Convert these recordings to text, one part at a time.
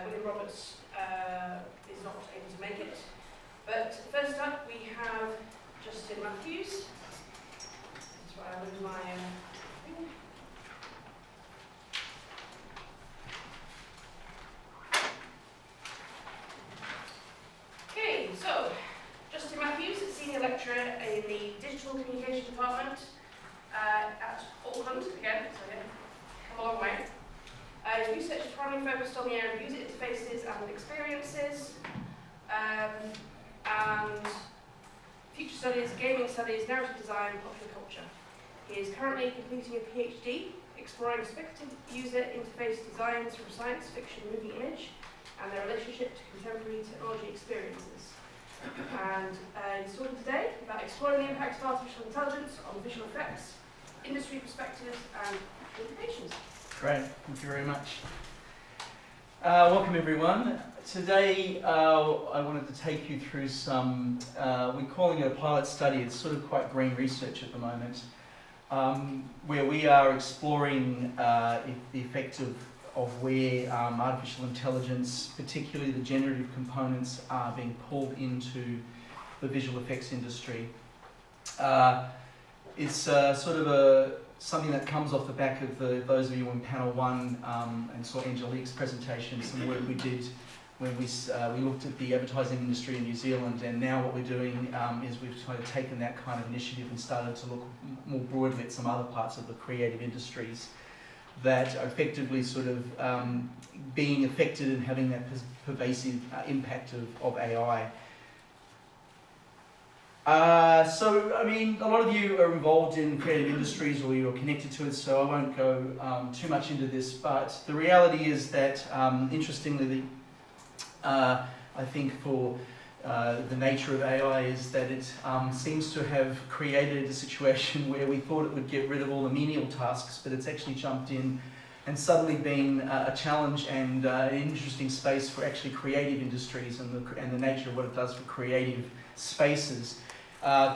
William Roberts is not able to make it. But first up, we have Justin Matthews. That's why I lose my thing. Okay, so Justin Matthews is Senior Lecturer in the Digital Communication Department at Auckland, again, so yeah, come a long way. His research is primarily focused on the area of user interfaces and experiences, and future studies, gaming studies, narrative design, popular culture. He is currently completing a PhD exploring speculative user interface designs from science fiction moving image and their relationship to contemporary technology experiences. And he's talking today about exploring the impact of artificial intelligence on visual effects, industry perspectives, and implications. Great, thank you very much. Welcome everyone. Today I wanted to take you through some, we're calling it a pilot study. It's sort of quite green research at the moment, where we are exploring the effect of where artificial intelligence, particularly the generative components, are being pulled into the visual effects industry. It's sort of something that comes off the back of those of you on panel one and saw Angelique's presentation, some work we did when we looked at the advertising industry in New Zealand, and now what we're doing is we've kind of taken that kind of initiative and started to look more broadly at some other parts of the creative industries that are effectively sort of being affected and having that pervasive impact of AI. So, I mean, a lot of you are involved in creative industries or you're connected to it, so I won't go too much into this, but the reality is that, interestingly, I think for the nature of AI is that it seems to have created a situation where we thought it would get rid of all the menial tasks, but it's actually jumped in and suddenly been a challenge and an interesting space for actually creative industries and the nature of what it does for creative spaces.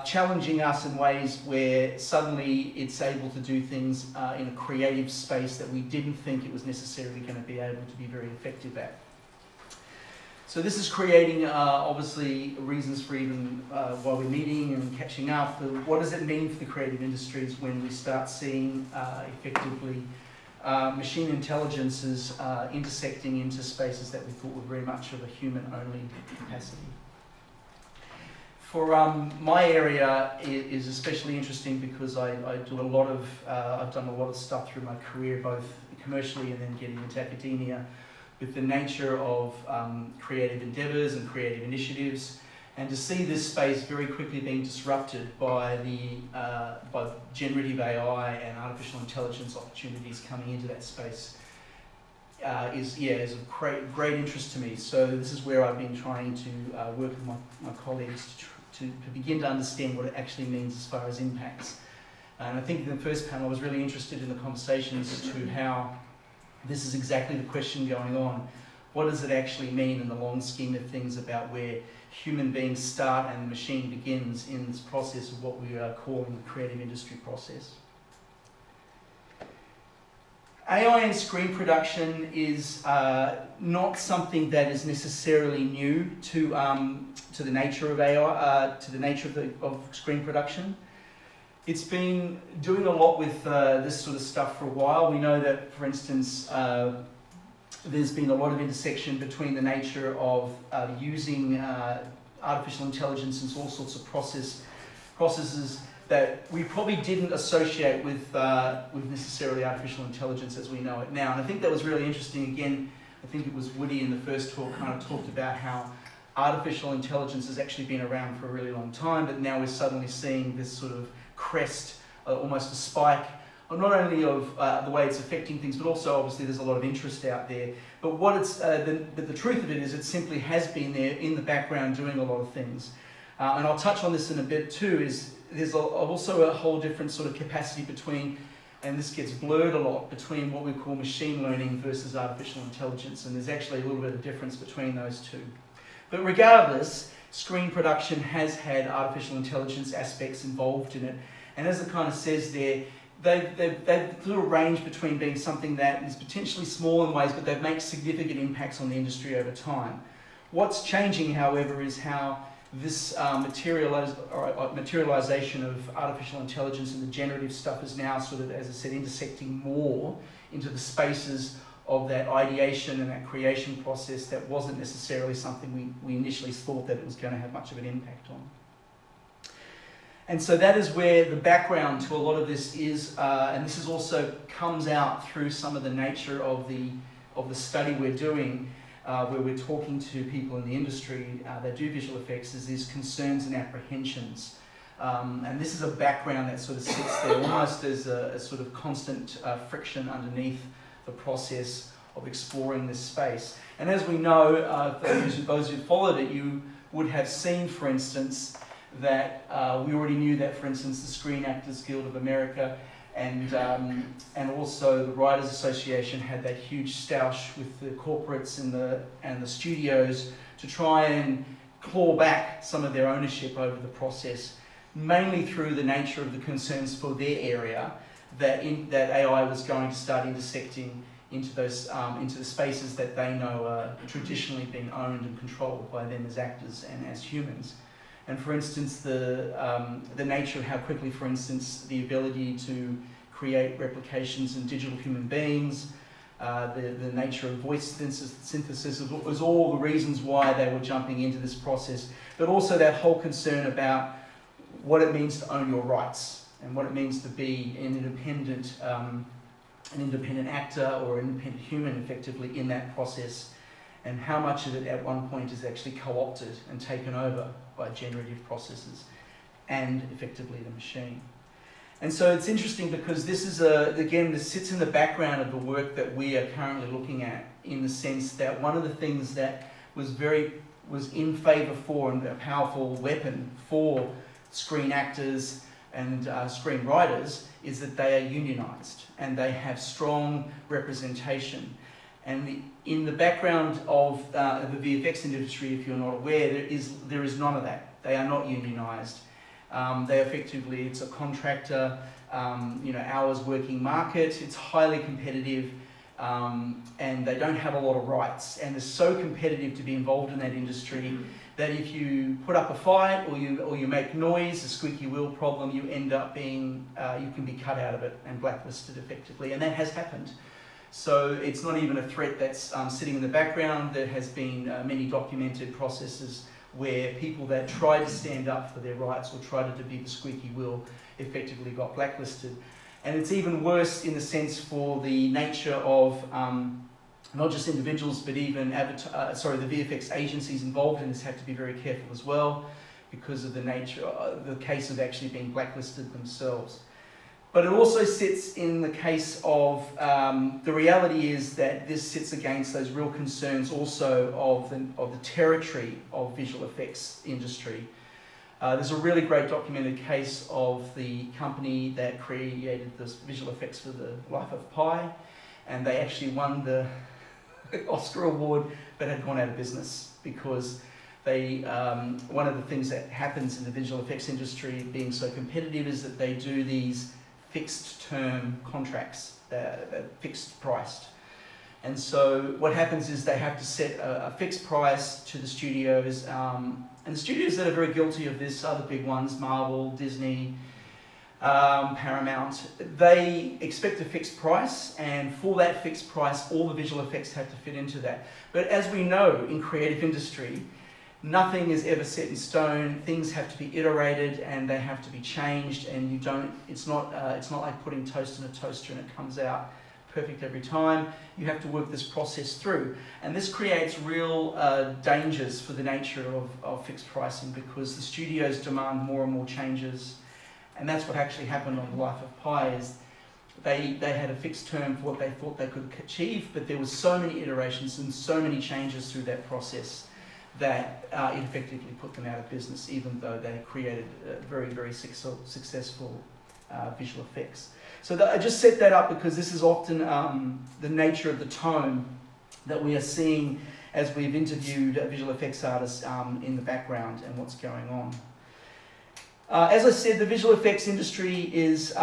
Challenging us in ways where suddenly it's able to do things in a creative space that we didn't think it was necessarily going to be able to be very effective at. So this is creating, obviously, reasons for even while we're meeting and catching up, what does it mean for the creative industries when we start seeing effectively machine intelligences intersecting into spaces that we thought were very much of a human-only capacity. For my area, it is especially interesting because I do a lot of, I've done a lot of stuff through my career, both commercially and then getting into academia, with the nature of creative endeavours and creative initiatives, and to see this space very quickly being disrupted by by generative AI and artificial intelligence opportunities coming into that space is of great interest to me. So this is where I've been trying to work with my colleagues to begin to understand what it actually means as far as impacts. And I think in the first panel I was really interested in the conversations as to how this is exactly the question going on. What does it actually mean in the long scheme of things about where human beings start and the machine begins in this process of what we are calling the creative industry process? AI and screen production is not something that is necessarily new to the nature of AI, to the nature of screen production. It's been doing a lot with this sort of stuff for a while. We know that, for instance, there's been a lot of intersection between the nature of using artificial intelligence and all sorts of processes that we probably didn't associate with necessarily artificial intelligence as we know it now. And I think that was really interesting. Again, I think it was Woody in the first talk kind of talked about how artificial intelligence has actually been around for a really long time, but now we're suddenly seeing this sort of crest, almost a spike, not only of the way it's affecting things, but also obviously there's a lot of interest out there. But what it's the truth of it is it simply has been there in the background doing a lot of things. And I'll touch on this in a bit too, is there's also a whole different sort of capacity between, and this gets blurred a lot, between what we call machine learning versus artificial intelligence, and there's actually a little bit of difference between those two. But regardless, screen production has had artificial intelligence aspects involved in it, and as it kind of says there, they've sort of ranged between being something that is potentially small in ways, but they make significant impacts on the industry over time. What's changing, however, is how this materialization of artificial intelligence and the generative stuff is now sort of, as I said, intersecting more into the spaces of that ideation and that creation process that wasn't necessarily something we initially thought that it was going to have much of an impact on. And so that is where the background to a lot of this is, and this is also comes out through some of the nature of the study we're doing, where we're talking to people in the industry that do visual effects, is these concerns and apprehensions. And this is a background that sort of sits there almost as a sort of constant friction underneath the process of exploring this space. And as we know, those who followed it, you would have seen, for instance, that we already knew that, for instance, the Screen Actors Guild of America and also the Writers Association had that huge stoush with the corporates and the studios to try and claw back some of their ownership over the process, mainly through the nature of the concerns for their area that AI was going to start intersecting into those into the spaces that they know are traditionally being owned and controlled by them as actors and as humans. And for instance, the nature of how quickly, for instance, the ability to create replications in digital human beings, the nature of voice synthesis was all the reasons why they were jumping into this process, but also that whole concern about what it means to own your rights and what it means to be an independent actor or an independent human effectively in that process, and how much of it at one point is actually co-opted and taken over by generative processes and effectively the machine. And so it's interesting because this is this sits in the background of the work that we are currently looking at, in the sense that one of the things that was in favour for and a powerful weapon for screen actors and screenwriters is that they are unionised and they have strong representation. And in the background of the VFX industry, if you're not aware, there is none of that. They are not unionised. They effectively, it's a contractor, hours working market. It's highly competitive, and they don't have a lot of rights. And it's so competitive to be involved in that industry that if you put up a fight or you make noise, a squeaky wheel problem, you end up being you can be cut out of it and blacklisted effectively, and that has happened. So it's not even a threat that's sitting in the background. There has been many documented processes where people that tried to stand up for their rights or tried to be the squeaky wheel effectively got blacklisted. And it's even worse in the sense for the nature of not just individuals, but even the VFX agencies involved in this have to be very careful as well, because of the nature of the case of actually being blacklisted themselves. But it also sits in the case of, the reality is that this sits against those real concerns also of the territory of visual effects industry. There's a really great documented case of the company that created this visual effects for The Life of Pi, and they actually won the Oscar award, but had gone out of business because they, one of the things that happens in the visual effects industry being so competitive is that they do these fixed term contracts that are fixed priced. And so what happens is they have to set a fixed price to the studios, and the studios that are very guilty of this are the big ones, Marvel, Disney, Paramount. They expect a fixed price, and for that fixed price, all the visual effects have to fit into that. But as we know in creative industry, nothing is ever set in stone. Things have to be iterated and they have to be changed, and it's not like putting toast in a toaster and it comes out perfect every time. You have to work this process through. And this creates real dangers for the nature of fixed pricing, because the studios demand more and more changes. And that's what actually happened on The Life of Pi, is they had a fixed term for what they thought they could achieve, but there was so many iterations and so many changes through that process that it effectively put them out of business, even though they created very, very successful visual effects. So I just set that up because this is often the nature of the tone that we are seeing as we've interviewed visual effects artists in the background and what's going on. As I said, the visual effects industry is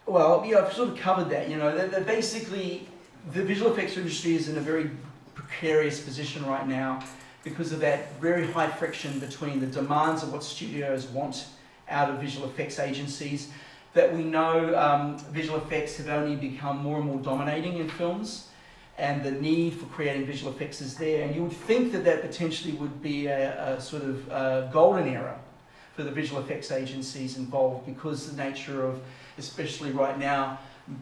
Well, yeah, I've sort of covered that. That basically the visual effects industry is in a very precarious position right now because of that very high friction between the demands of what studios want out of visual effects agencies. That we know visual effects have only become more and more dominating in films, and the need for creating visual effects is there. And you would think that that potentially would be a sort of golden era for the visual effects agencies involved, because the nature of, especially right now,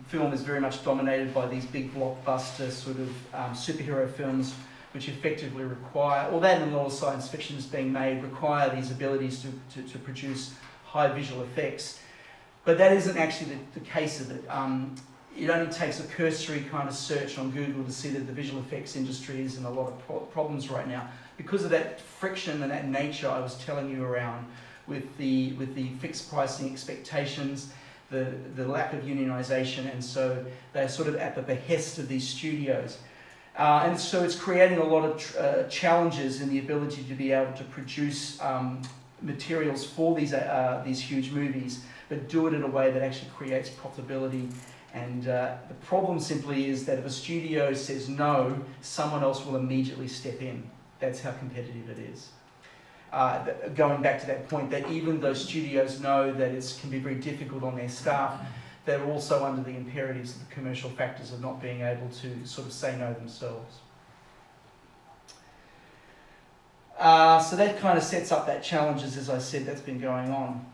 film is very much dominated by these big blockbuster sort of superhero films, which effectively require, or that and a lot of science fiction is being made, require these abilities to produce high visual effects. But that isn't actually the case of it. It only takes a cursory kind of search on Google to see that the visual effects industry is in a lot of problems right now because of that friction and that nature I was telling you around with the fixed pricing expectations, the lack of unionization, and so they're sort of at the behest of these studios. And so it's creating a lot of challenges in the ability to be able to produce materials for these huge movies, but do it in a way that actually creates profitability. And the problem simply is that if a studio says no, someone else will immediately step in. That's how competitive it is. Going back to that point, that even though studios know that it can be very difficult on their staff, they're also under the imperatives of the commercial factors of not being able to sort of say no themselves. So that kind of sets up that challenges, as I said, that's been going on.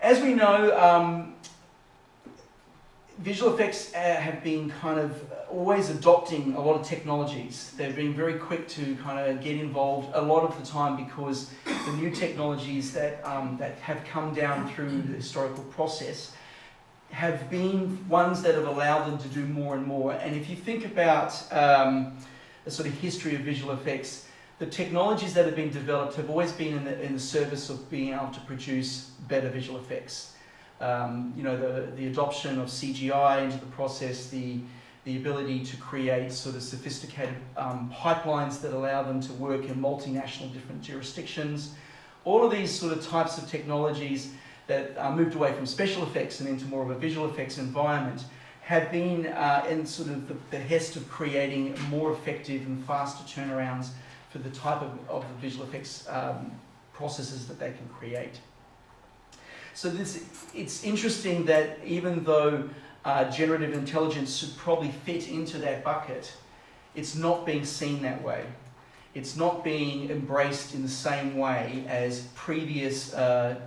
As we know, visual effects have been kind of always adopting a lot of technologies. They've been very quick to kind of get involved a lot of the time because the new technologies that have come down through the historical process have been ones that have allowed them to do more and more. And if you think about the sort of history of visual effects, the technologies that have been developed have always been in the service of being able to produce better visual effects. The adoption of CGI into the process, the ability to create sort of sophisticated pipelines that allow them to work in multinational different jurisdictions. All of these sort of types of technologies that moved away from special effects and into more of a visual effects environment have been in sort of the behest of creating more effective and faster turnarounds for the type of the visual effects processes that they can create. So it's interesting that even though generative intelligence should probably fit into that bucket, it's not being seen that way. It's not being embraced in the same way as previous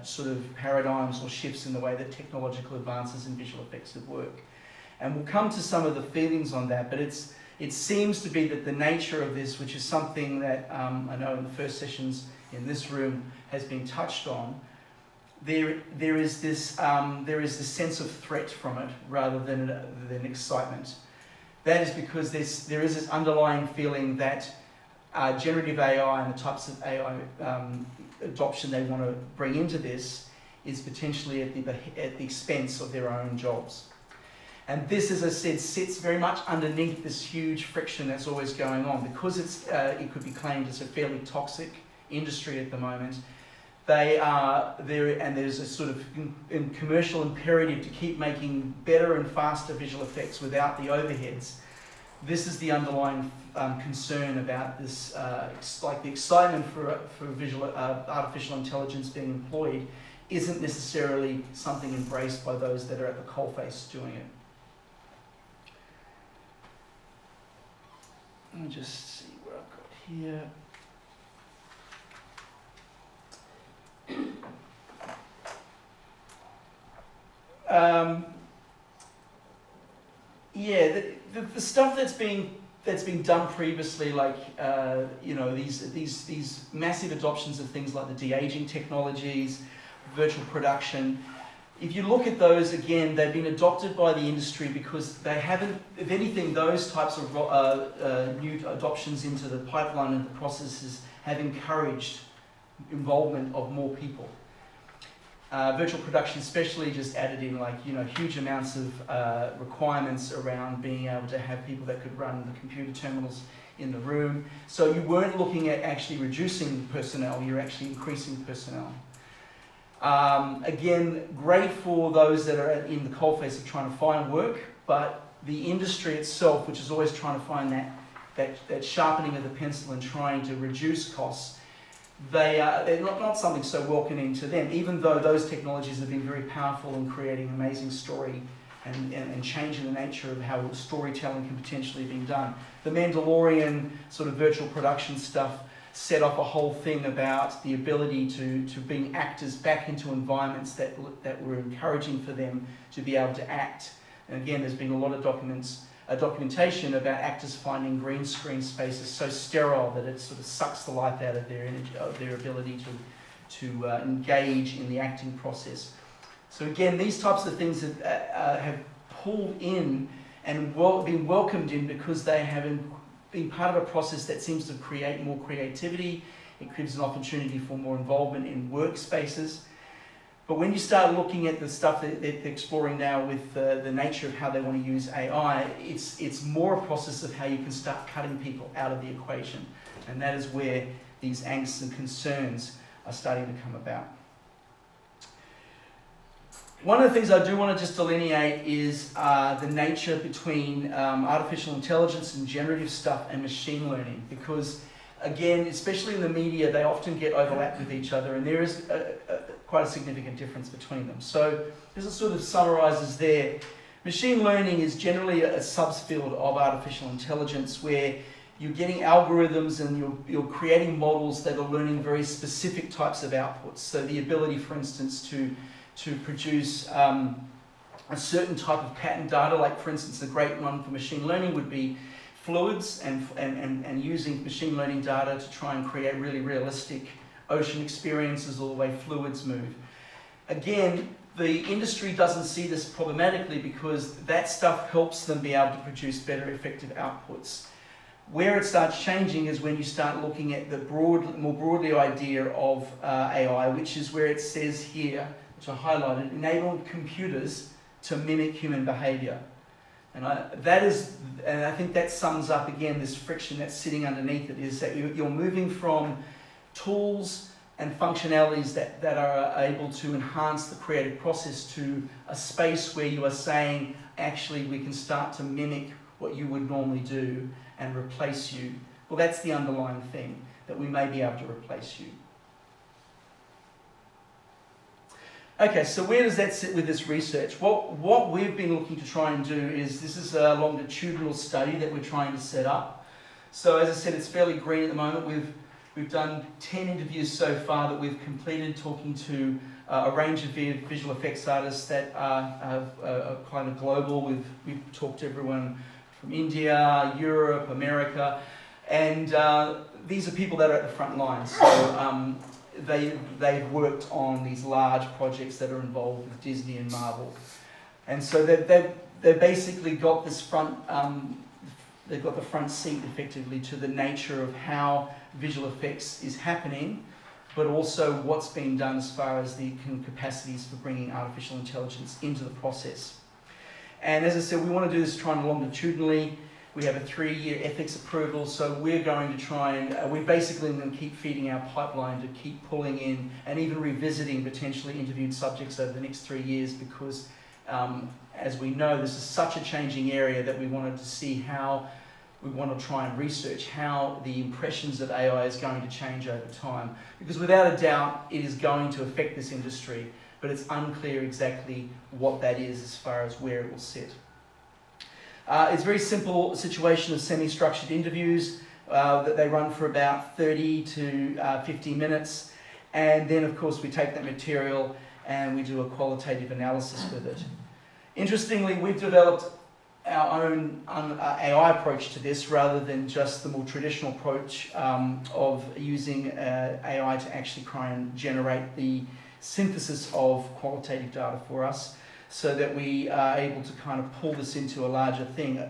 sort of paradigms or shifts in the way that technological advances in visual effects have worked. And we'll come to some of the feelings on that, but it seems to be that the nature of this, which is something that I know in the first sessions in this room has been touched on, there is this sense of threat from it rather than excitement. That is because there is this underlying feeling that generative AI and the types of AI adoption they want to bring into this is potentially at the expense of their own jobs. And this, as I said, sits very much underneath this huge friction that's always going on. Because it could be claimed as a fairly toxic industry at the moment, they are there, and there's a sort of commercial imperative to keep making better and faster visual effects without the overheads. This is the underlying concern about this, like the excitement for visual artificial intelligence being employed isn't necessarily something embraced by those that are at the coalface doing it. Let me just see what I've got here. The stuff that's been done previously, like these massive adoptions of things like the de-aging technologies, virtual production. If you look at those again, they've been adopted by the industry because they haven't, if anything, those types of new adoptions into the pipeline and the processes have encouraged involvement of more people. Virtual production especially just added in huge amounts of requirements around being able to have people that could run the computer terminals in the room. So you weren't looking at actually reducing personnel, you're actually increasing personnel. Again, great for those that are in the coalface of trying to find work, but the industry itself, which is always trying to find that sharpening of the pencil and trying to reduce costs, they're not something so welcoming to them, even though those technologies have been very powerful in creating amazing story and changing the nature of how storytelling can potentially be done. The Mandalorian sort of virtual production stuff set up a whole thing about the ability to bring actors back into environments that were encouraging for them to be able to act. And again, there's been a lot of documentation about actors finding green screen spaces so sterile that it sort of sucks the life out of their energy, of their ability to engage in the acting process. So again, these types of things have pulled in and been welcomed in because they have been part of a process that seems to create more creativity. It gives an opportunity for more involvement in workspaces. But when you start looking at the stuff that they're exploring now with the nature of how they want to use AI, it's more a process of how you can start cutting people out of the equation. And that is where these angsts and concerns are starting to come about. One of the things I do want to just delineate is the nature between artificial intelligence and generative stuff and machine learning, because again, especially in the media, they often get overlapped with each other, and there is quite a significant difference between them. So this is sort of summarizes there. Machine learning is generally a subfield of artificial intelligence where you're getting algorithms and you're creating models that are learning very specific types of outputs. So the ability, for instance, to produce a certain type of pattern data, like for instance, a great one for machine learning would be fluids and using machine learning data to try and create really realistic ocean experiences or the way fluids move. Again, the industry doesn't see this problematically because that stuff helps them be able to produce better effective outputs. Where it starts changing is when you start looking at the more broadly idea of AI, which is where it says here, which I highlighted, enabling computers to mimic human behavior. And I think that sums up again this friction that's sitting underneath it, is that you're moving from tools and functionalities that are able to enhance the creative process to a space where you are saying, actually, we can start to mimic what you would normally do and replace you. Well, that's the underlying thing, that we may be able to replace you. Okay, so where does that sit with this research? What we've been looking to try and do is, this is a longitudinal study that we're trying to set up. So as I said, it's fairly green at the moment. We've done 10 interviews so far that we've completed, talking to a range of visual effects artists that are kind of global. We've talked to everyone from India, Europe, America, and these are people that are at the front lines. So they've worked on these large projects that are involved with Disney and Marvel, and so they've basically got this front. They've got the front seat effectively to the nature of how visual effects is happening, but also what's being done as far as the capacities for bringing artificial intelligence into the process. And as I said, we want to do this trying longitudinally. We have a 3-year ethics approval, so we're going to try and, we're basically going to keep feeding our pipeline to keep pulling in and even revisiting potentially interviewed subjects over the next 3 years, because as we know, this is such a changing area that we wanted to see how we want to try and research how the impressions of AI is going to change over time. Because without a doubt, it is going to affect this industry, but it's unclear exactly what that is as far as where it will sit. It's a very simple situation of semi-structured interviews that they run for about 30 to 50 minutes. And then, of course, we take that material and we do a qualitative analysis with it. Interestingly, we've developed our own AI approach to this rather than just the more traditional approach of using AI to actually try and generate the synthesis of qualitative data for us, so that we are able to kind of pull this into a larger thing.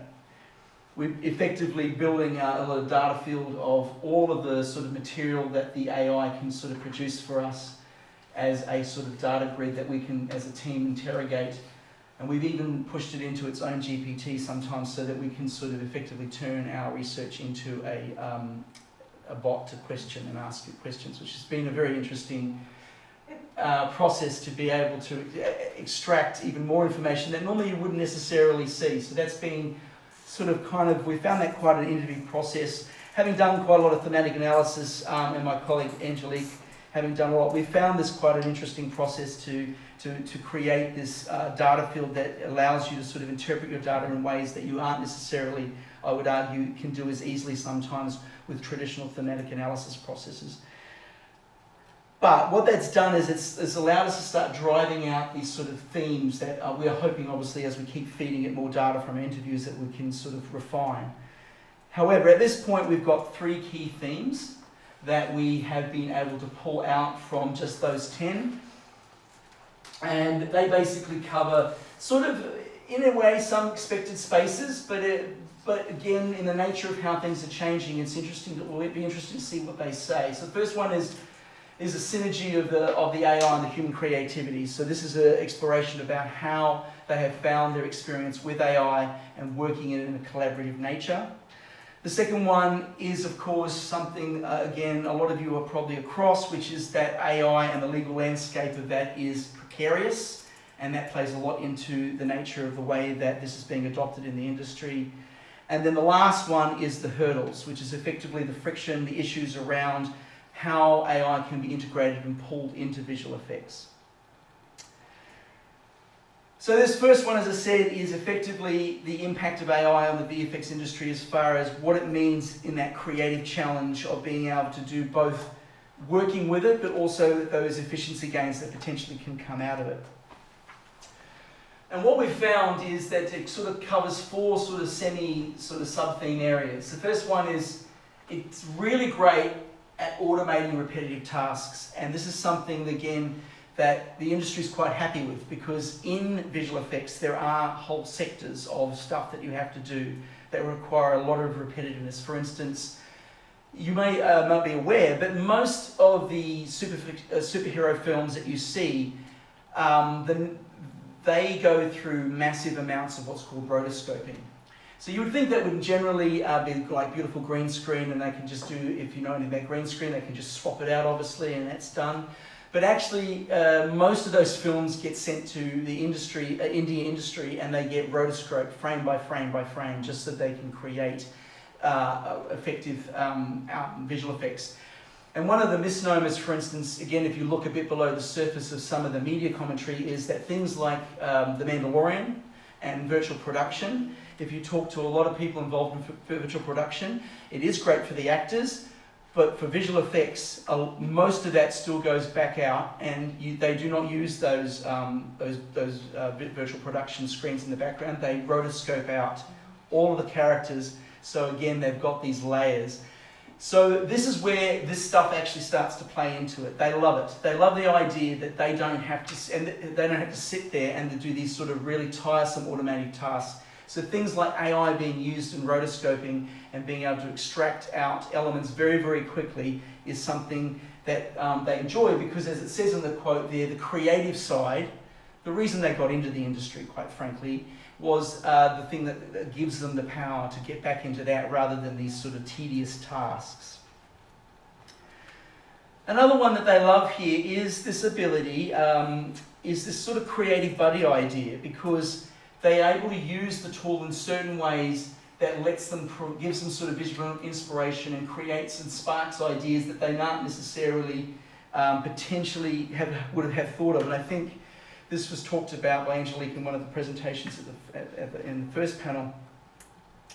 We're effectively building a little data field of all of the sort of material that the AI can sort of produce for us as a sort of data grid that we can, as a team, interrogate. And we've even pushed it into its own GPT sometimes, so that we can sort of effectively turn our research into a bot to question and ask it questions, which has been a very interesting process to be able to extract even more information that normally you wouldn't necessarily see. So that's been sort of we found that quite an innovative process. Having done quite a lot of thematic analysis, and my colleague Angelique having done a lot, we found this quite an interesting process to create this data field that allows you to sort of interpret your data in ways that you aren't necessarily, I would argue, can do as easily sometimes with traditional thematic analysis processes. But what that's done is it's allowed us to start driving out these sort of themes that we are hoping, obviously, as we keep feeding it more data from interviews, that we can sort of refine. However, at this point, we've got 3 key themes that we have been able to pull out from just those 10. And they basically cover sort of, in a way, some expected spaces, but again, in the nature of how things are changing, it's interesting. It'll be interesting to see what they say. So the first one is a synergy of the AI and the human creativity. So this is an exploration about how they have found their experience with AI and working in a collaborative nature. The second one is, of course, something, again, a lot of you are probably across, which is that AI and the legal landscape of that is precarious, and that plays a lot into the nature of the way that this is being adopted in the industry. And then the last one is the hurdles, which is effectively the friction, the issues around how AI can be integrated and pulled into visual effects. So this first one, as I said, is effectively the impact of AI on the VFX industry as far as what it means in that creative challenge of being able to do both working with it, but also those efficiency gains that potentially can come out of it. And what we've found is that it sort of covers 4 sort of sub-theme areas. The first one is it's really great at automating repetitive tasks, and this is something, again, that the industry is quite happy with, because in visual effects there are whole sectors of stuff that you have to do that require a lot of repetitiveness. For instance, you may not be aware, but most of the superhero films that you see, they go through massive amounts of what's called rotoscoping. So you would think that would generally be like beautiful green screen, and they can just do, if you know anything about green screen, they can just swap it out, obviously, and that's done. But actually, most of those films get sent to the industry, indie industry, and they get rotoscoped frame by frame by frame, just so they can create effective visual effects. And one of the misnomers, for instance, again, if you look a bit below the surface of some of the media commentary, is that things like The Mandalorian and virtual production, if you talk to a lot of people involved in virtual production, it is great for the actors, but for visual effects, most of that still goes back out, and they do not use those virtual production screens in the background. They rotoscope out all of the characters, so again, they've got these layers. So this is where this stuff actually starts to play into it. They love it. They love the idea that they don't have to sit there and to do these sort of really tiresome automatic tasks. So things like AI being used in rotoscoping and being able to extract out elements very, very quickly is something that they enjoy, because, as it says in the quote there, the creative side, the reason they got into the industry, quite frankly, was the thing that gives them the power to get back into that rather than these sort of tedious tasks. Another one that they love here is this ability, is this sort of creative buddy idea, because they are able to use the tool in certain ways that lets them, gives them sort of visual inspiration and creates and sparks ideas that they not necessarily potentially would have thought of. And I think this was talked about by Angelique in one of the presentations in the first panel.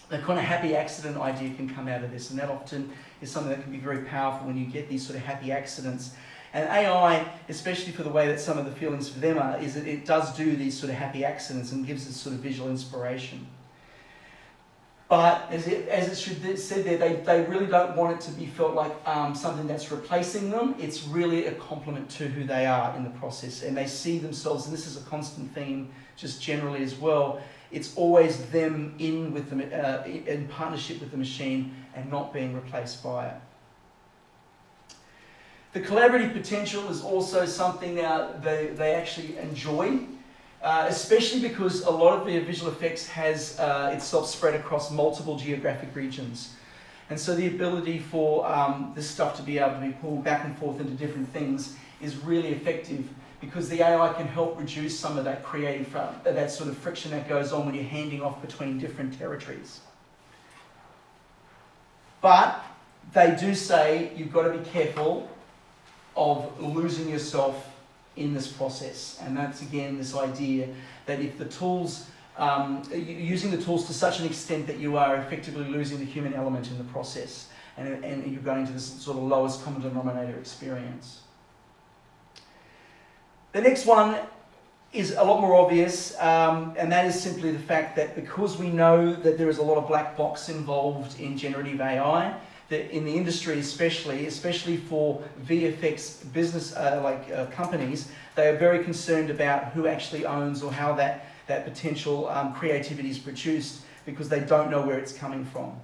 The kind of happy accident idea can come out of this, and that often is something that can be very powerful when you get these sort of happy accidents. And AI, especially for the way that some of the feelings for them are, is that it does do these sort of happy accidents and gives us sort of visual inspiration. But as it should be said there, they really don't want it to be felt like something that's replacing them. It's really a complement to who they are in the process. And they see themselves, and this is a constant theme just generally as well, it's always them in partnership with the machine and not being replaced by it. The collaborative potential is also something that they actually enjoy, especially because a lot of their visual effects has itself spread across multiple geographic regions. And so the ability for this stuff to be able to be pulled back and forth into different things is really effective because the AI can help reduce some of that creative, that sort of friction that goes on when you're handing off between different territories. But they do say you've got to be careful of losing yourself in this process. And that's, again, this idea that if the tools, using the tools to such an extent that you are effectively losing the human element in the process, and you're going to this sort of lowest common denominator experience. The next one is a lot more obvious, and that is simply the fact that because we know that there is a lot of black box involved in generative AI, that in the industry especially for VFX business companies, they are very concerned about who actually owns or how that potential creativity is produced, because they don't know where it's coming from.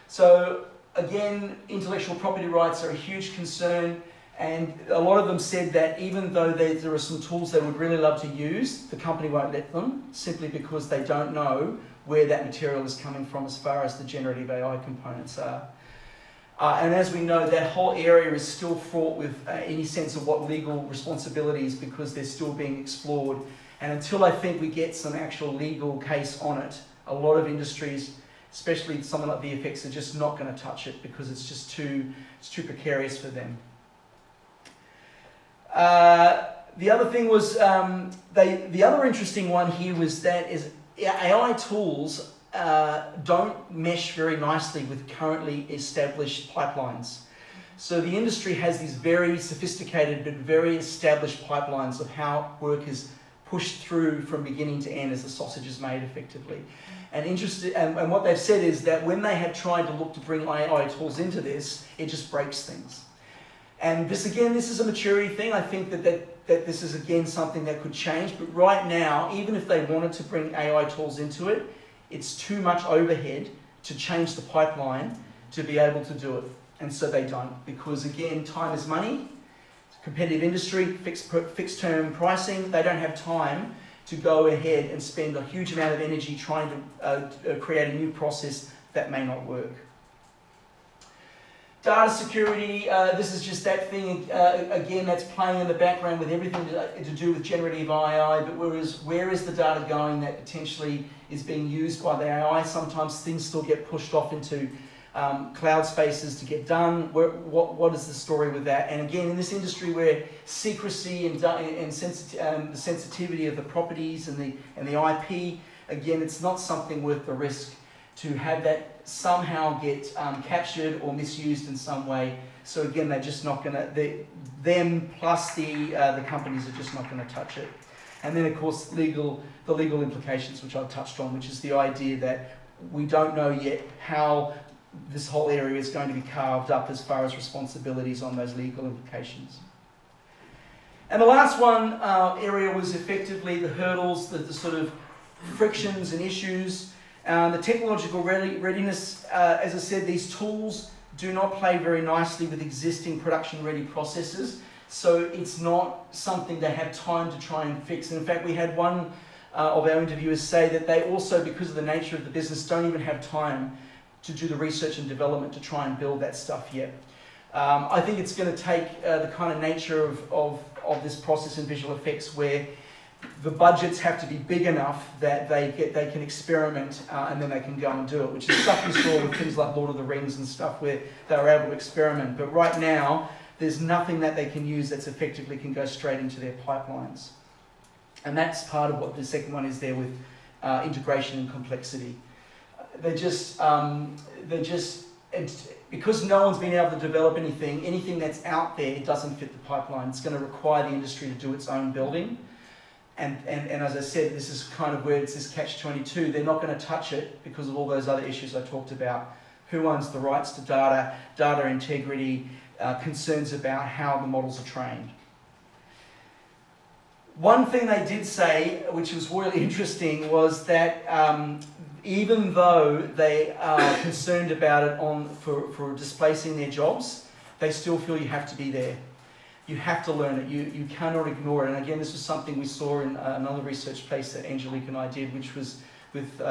So again, intellectual property rights are a huge concern. And a lot of them said that even though there are some tools they would really love to use, the company won't let them, simply because they don't know where that material is coming from as far as the generative AI components are. And as we know, that whole area is still fraught with any sense of what legal responsibilities, because they're still being explored. And until I think we get some actual legal case on it, a lot of industries, especially something like VFX, are just not going to touch it because it's just too precarious for them. The other thing was, the other interesting one here was that AI tools don't mesh very nicely with currently established pipelines. So the industry has these very sophisticated but very established pipelines of how work is pushed through from beginning to end as the sausage is made effectively. And what they've said is that when they have tried to look to bring AI tools into this, it just breaks things. And this is a maturity thing. I think that this is, again, something that could change. But right now, even if they wanted to bring AI tools into it, it's too much overhead to change the pipeline to be able to do it. And so they don't. Because, again, time is money. It's a competitive industry, fixed term pricing. They don't have time to go ahead and spend a huge amount of energy trying to create a new process that may not work. Data security, this is just that thing, again, that's playing in the background with everything to do with generative AI, but where is the data going that potentially is being used by the AI? Sometimes things still get pushed off into cloud spaces to get done. What is the story with that? And again, in this industry where secrecy and the sensitivity of the properties and the IP, again, it's not something worth the risk to have that somehow get captured or misused in some way. So again, they're just not going to, them plus the companies are just not going to touch it. And then of course, the legal implications, which I've touched on, which is the idea that we don't know yet how this whole area is going to be carved up as far as responsibilities on those legal implications. And the last one area was effectively the hurdles, the sort of frictions and issues. The technological readiness, as I said, these tools do not play very nicely with existing production-ready processes, so it's not something they have time to try and fix. And in fact, we had one of our interviewers say that they also, because of the nature of the business, don't even have time to do the research and development to try and build that stuff yet. I think it's going to take the kind of nature of this process in visual effects where the budgets have to be big enough that they can experiment and then they can go and do it, which is stuff we saw with things like Lord of the Rings and stuff where they were able to experiment. But right now, there's nothing that they can use that's effectively can go straight into their pipelines. And that's part of what the second one is there with integration and complexity. Because no one's been able to develop anything that's out there, it doesn't fit the pipeline. It's going to require the industry to do its own building. And as I said, this is kind of where it's this catch-22. They're not going to touch it because of all those other issues I talked about. Who owns the rights to data, data integrity, concerns about how the models are trained. One thing they did say, which was really interesting, was that even though they are concerned about it for displacing their jobs, they still feel you have to be there. You have to learn it. You cannot ignore it. And again, this was something we saw in another research piece that Angelique and I did, which was with,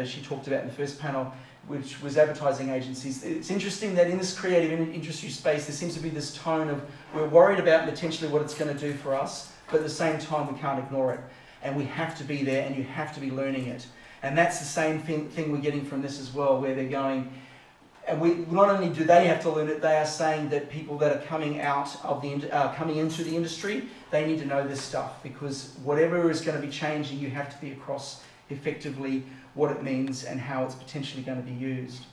she talked about in the first panel, which was advertising agencies. It's interesting that in this creative industry space, there seems to be this tone of we're worried about potentially what it's going to do for us, but at the same time we can't ignore it. And we have to be there and you have to be learning it. And that's the same thing we're getting from this as well, where they're going, and not only do they have to learn it, they are saying that people that are coming out of coming into the industry, they need to know this stuff, because whatever is going to be changing, you have to be across effectively what it means and how it's potentially going to be used.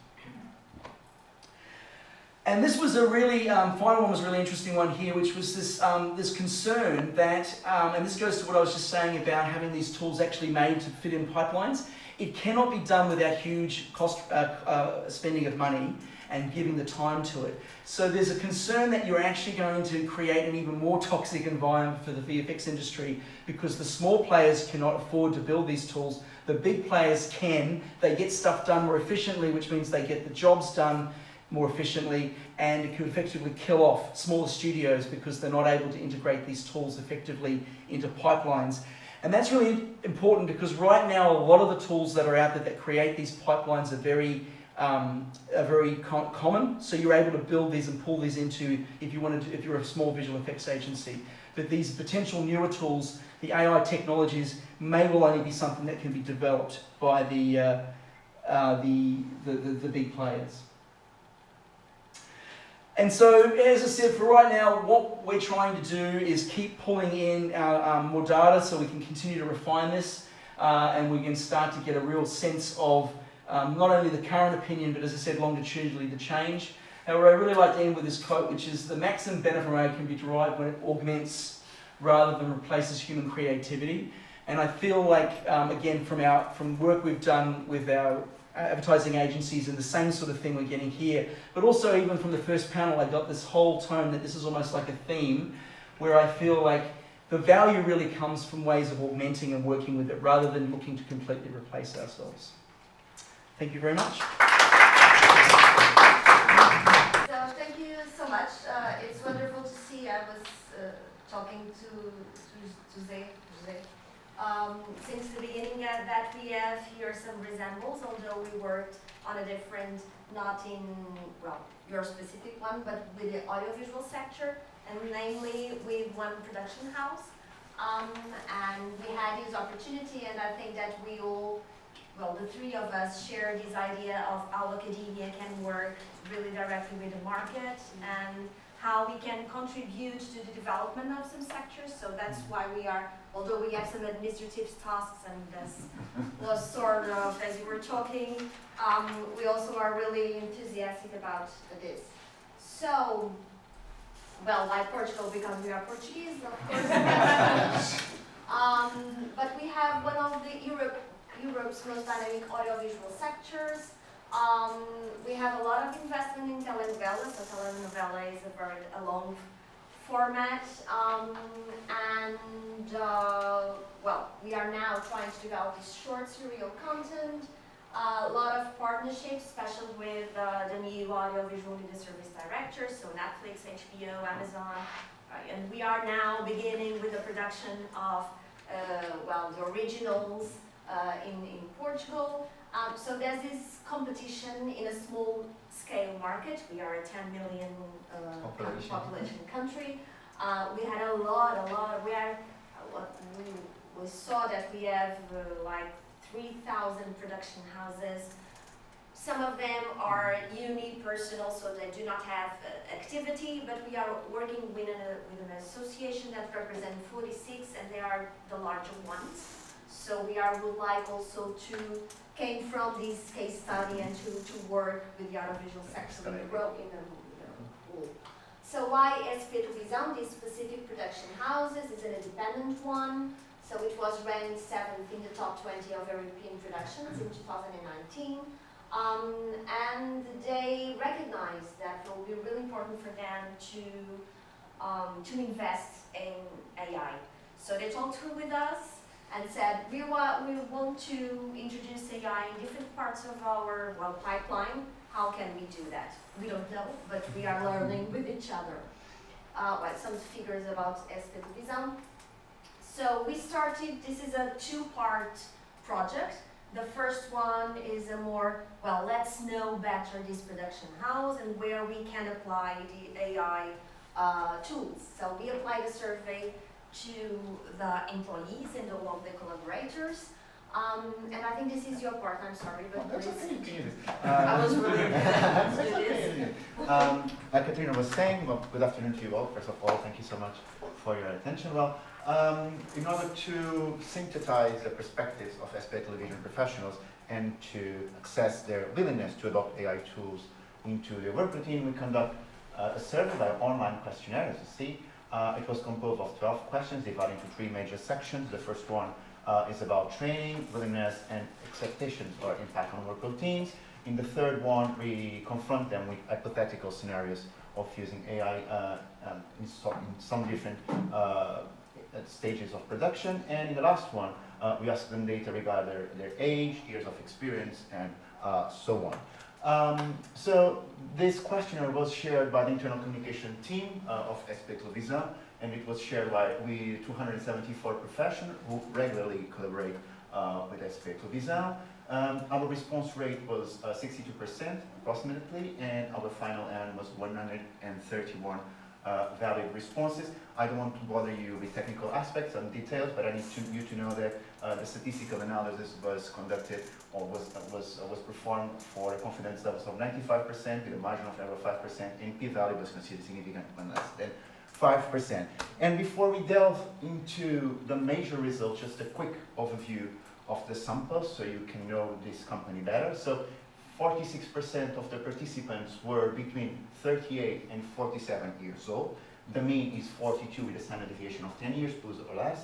And this was a really, final one was a really interesting one here, which was this concern that, and this goes to what I was just saying about having these tools actually made to fit in pipelines. It cannot be done without huge cost spending of money and giving the time to it. So there's a concern that you're actually going to create an even more toxic environment for the VFX industry, because the small players cannot afford to build these tools. The big players can. They get stuff done more efficiently, which means they get the jobs done more efficiently, and it could effectively kill off smaller studios because they're not able to integrate these tools effectively into pipelines. And that's really important, because right now a lot of the tools that are out there that create these pipelines are very common. So you're able to build these and pull these into, if you're a small visual effects agency. But these potential newer tools, the AI technologies, may well only be something that can be developed by the big players. And so, as I said, for right now, what we're trying to do is keep pulling in more data so we can continue to refine this, and we can start to get a real sense of not only the current opinion, but as I said, longitudinally the change. However, I really like to end with this quote, which is, the maximum benefit from AI can be derived when it augments rather than replaces human creativity. And I feel like, again, from work we've done with our advertising agencies and the same sort of thing we're getting here, but also even from the first panel, I got this whole tone that this is almost like a theme, where I feel like the value really comes from ways of augmenting and working with it rather than looking to completely replace ourselves. Thank you very much. So thank you so much. It's wonderful to see. I was talking to Zé. Since the beginning that we have here some resembles, although we worked on a different, not in, well, your specific one, but with the audiovisual sector, and namely with one production house. And we had this opportunity, and I think that we all, well, the three of us share this idea of how academia can work really directly with the market and how we can contribute to the development of some sectors. So that's why we are, although we have some administrative tasks, and this was sort of, as you were talking, we also are really enthusiastic about this. So, well, like Portugal, because we are Portuguese, of course. But we have one of the Europe's most dynamic audiovisual sectors. We have a lot of investment in telenovela, so telenovela is a long format, well, we are now trying to develop this short serial content, a lot of partnerships, especially with the new audiovisual media service directors, so Netflix, HBO, Amazon, and we are now beginning with the production of, well, the originals in Portugal. So there's this competition in a small scale market. We are a 10 million population country. We had a lot, we saw that we have like 3,000 production houses. Some of them are uni-personal, so they do not have activity, but we are working with an association that represents 46, and they are the larger ones. So we would like also to came from this case study and to work with the audiovisual sector and grow in a pool. So why SP Televisão? This specific production houses is an independent one. So it was ranked 7th in the top 20 of European productions in 2019. And they recognized that it will be really important for them to invest in AI. So they talked with us and said, we want to introduce AI in different parts of our pipeline. How can we do that? We don't know, but we are learning with each other. Some figures about SP Televisão. So we started, this is a two-part project. The first one is a more, well, let's know better this production house and where we can apply the AI tools. So we applied a survey to the employees and all of the collaborators. And I think this is your part, I'm sorry, but That's please. okay, you can use it. I was really That's to okay. this. Like Katrina was saying, well, good afternoon to you all. First of all, thank you so much for your attention. Well, in order to synthesize the perspectives of SPA television professionals and to assess their willingness to adopt AI tools into their work routine, we conduct a survey by online questionnaire, as you see. It was composed of 12 questions divided into 3 major sections. The first one is about training, willingness, and expectations or impact on work routines. In the third one, we confront them with hypothetical scenarios of using AI in some different stages of production. And in the last one, we ask them data regarding their age, years of experience, and so on. So this questionnaire was shared by the internal communication team of SPA Television, and it was shared by 274 professionals who regularly collaborate with SPA Television. Our response rate was 62% approximately, and our final end was 131 valid responses. I don't want to bother you with technical aspects and details, but I need you to know that the statistical analysis was conducted or was performed for a confidence level of 95% with a margin of error of 5%, and p-value was considered significant when less than 5%. And before we delve into the major results, just a quick overview of the samples so you can know this company better. So 46% of the participants were between 38 and 47 years old. The mean is 42 with a standard deviation of 10 years plus or less.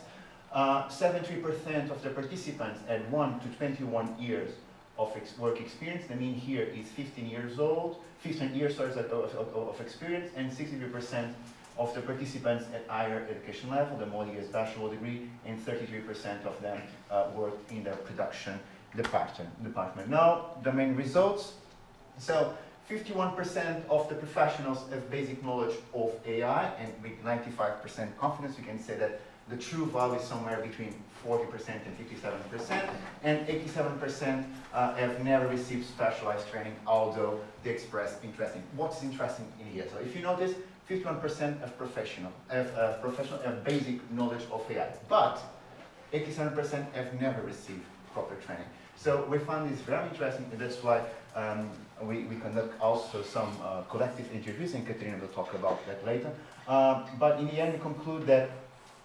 73% of the participants had 1 to 21 years of work experience. The mean here is 15 years old, 15 years of experience, and 63% of the participants at higher education level, the modest bachelor degree, and 33% of them worked in the production department. Now, the main results. So, 51% of the professionals have basic knowledge of AI, and with 95% confidence, we can say that the true value is somewhere between 40% and 57%, and 87% have never received specialized training, although they express interest in. What's interesting in here? So, if you notice, 51% of professional have basic knowledge of AI, but 87% have never received proper training. So we found this very interesting, and that's why we conduct also some collective interviews, and Katrina will talk about that later. But in the end, we conclude that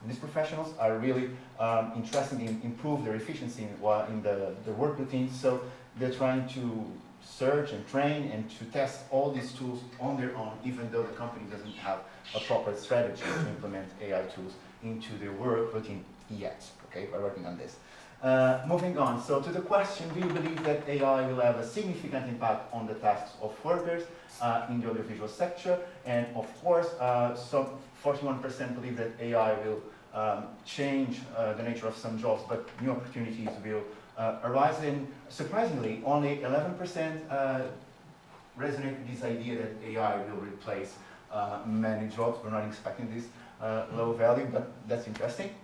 these professionals are really interested in improve their efficiency in the work routines. So they're trying to search and train and to test all these tools on their own, even though the company doesn't have a proper strategy to implement AI tools into their work routine yet. Okay, we're working on this. Moving on, so to the question, do you believe that AI will have a significant impact on the tasks of workers in the audiovisual sector? And of course, so 41% believe that AI will change the nature of some jobs, but new opportunities will arise. And surprisingly, only 11% resonate with this idea that AI will replace many jobs. We're not expecting this low value, but that's interesting.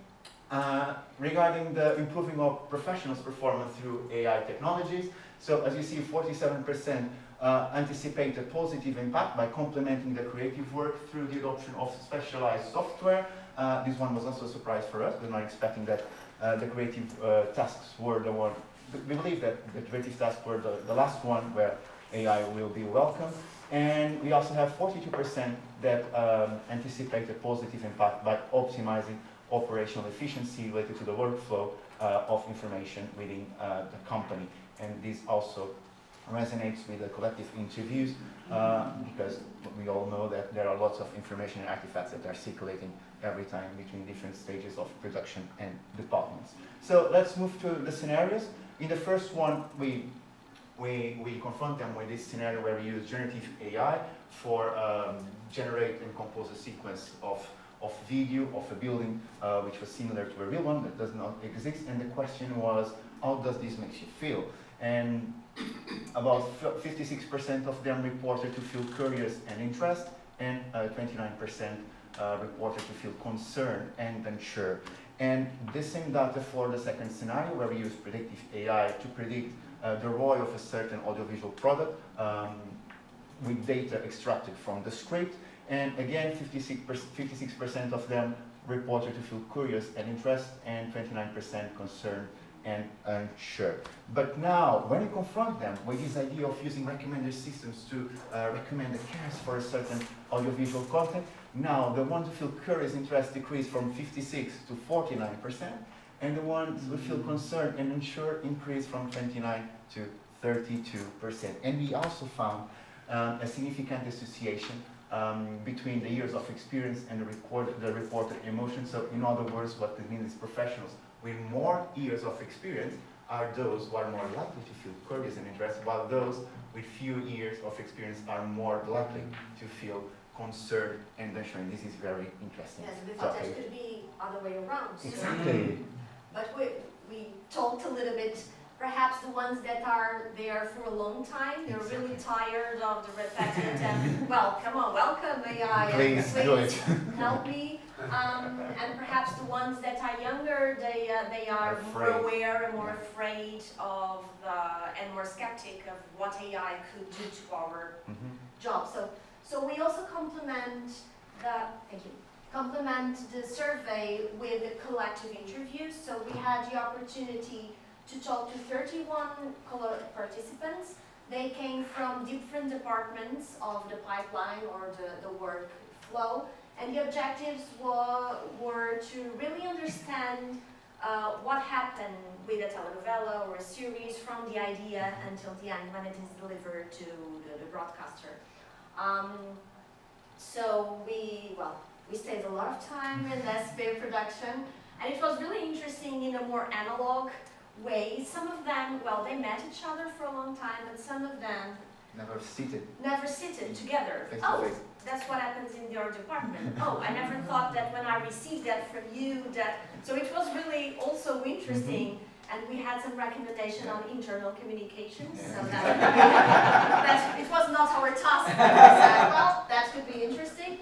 Regarding the improving of professionals' performance through AI technologies, so as you see, 47% anticipate a positive impact by complementing the creative work through the adoption of specialized software. This one was also a surprise for us. We're not expecting that the creative tasks were the one. We believe that the creative tasks were the last one where AI will be welcome. And we also have 42% that anticipate a positive impact by optimizing operational efficiency related to the workflow of information within the company. And this also resonates with the collective interviews because we all know that there are lots of information and artifacts that are circulating every time between different stages of production and departments. So let's move to the scenarios. In the first one, we confront them with this scenario where we use generative AI for generate and compose a sequence of video of a building which was similar to a real one that does not exist, and the question was, how does this make you feel? And about 56% of them reported to feel curious and interest, and 29% reported to feel concerned and unsure. And this same data for the second scenario, where we use predictive AI to predict the ROI of a certain audiovisual product with data extracted from the script. And again, 56% of them reported to feel curious and interest, and 29% concerned and unsure. But now, when you confront them with this idea of using recommender systems to recommend the cast for a certain audiovisual content, now the ones who feel curious interest decreased from 56 to 49%, and the ones who feel concerned and unsure increased from 29 to 32%. And we also found a significant association between the years of experience and the reported emotion. So in other words, what it means is professionals with more years of experience are those who are more likely to feel curious and interested, while those with few years of experience are more likely to feel concerned and unsure. And this is very interesting. Yes, we thought that could be other way around. Exactly. But we talked a little bit, perhaps the ones that are there for a long time, they're really tired of the repetitive and, well, come on, welcome AI, Please do it. help me. And perhaps the ones that are younger, they are more aware and more afraid of and more skeptic of what AI could do to our job. So we also complement the survey with the collective interviews. So we had the opportunity to talk to 31 participants. They came from different departments of the pipeline or the workflow, and the objectives were to really understand what happened with a telenovela or a series from the idea until the end when it is delivered to the broadcaster. So we stayed a lot of time in SP production, and it was really interesting in a more analog way. Some of them, well, they met each other for a long time, but some of them Never seated together. Face to Oh, face. that's what happens in your department. Oh, I never thought that when I received that from you, so it was really also interesting. And we had some recommendation on internal communications, so that it was not our task, but we said, well, that could be interesting.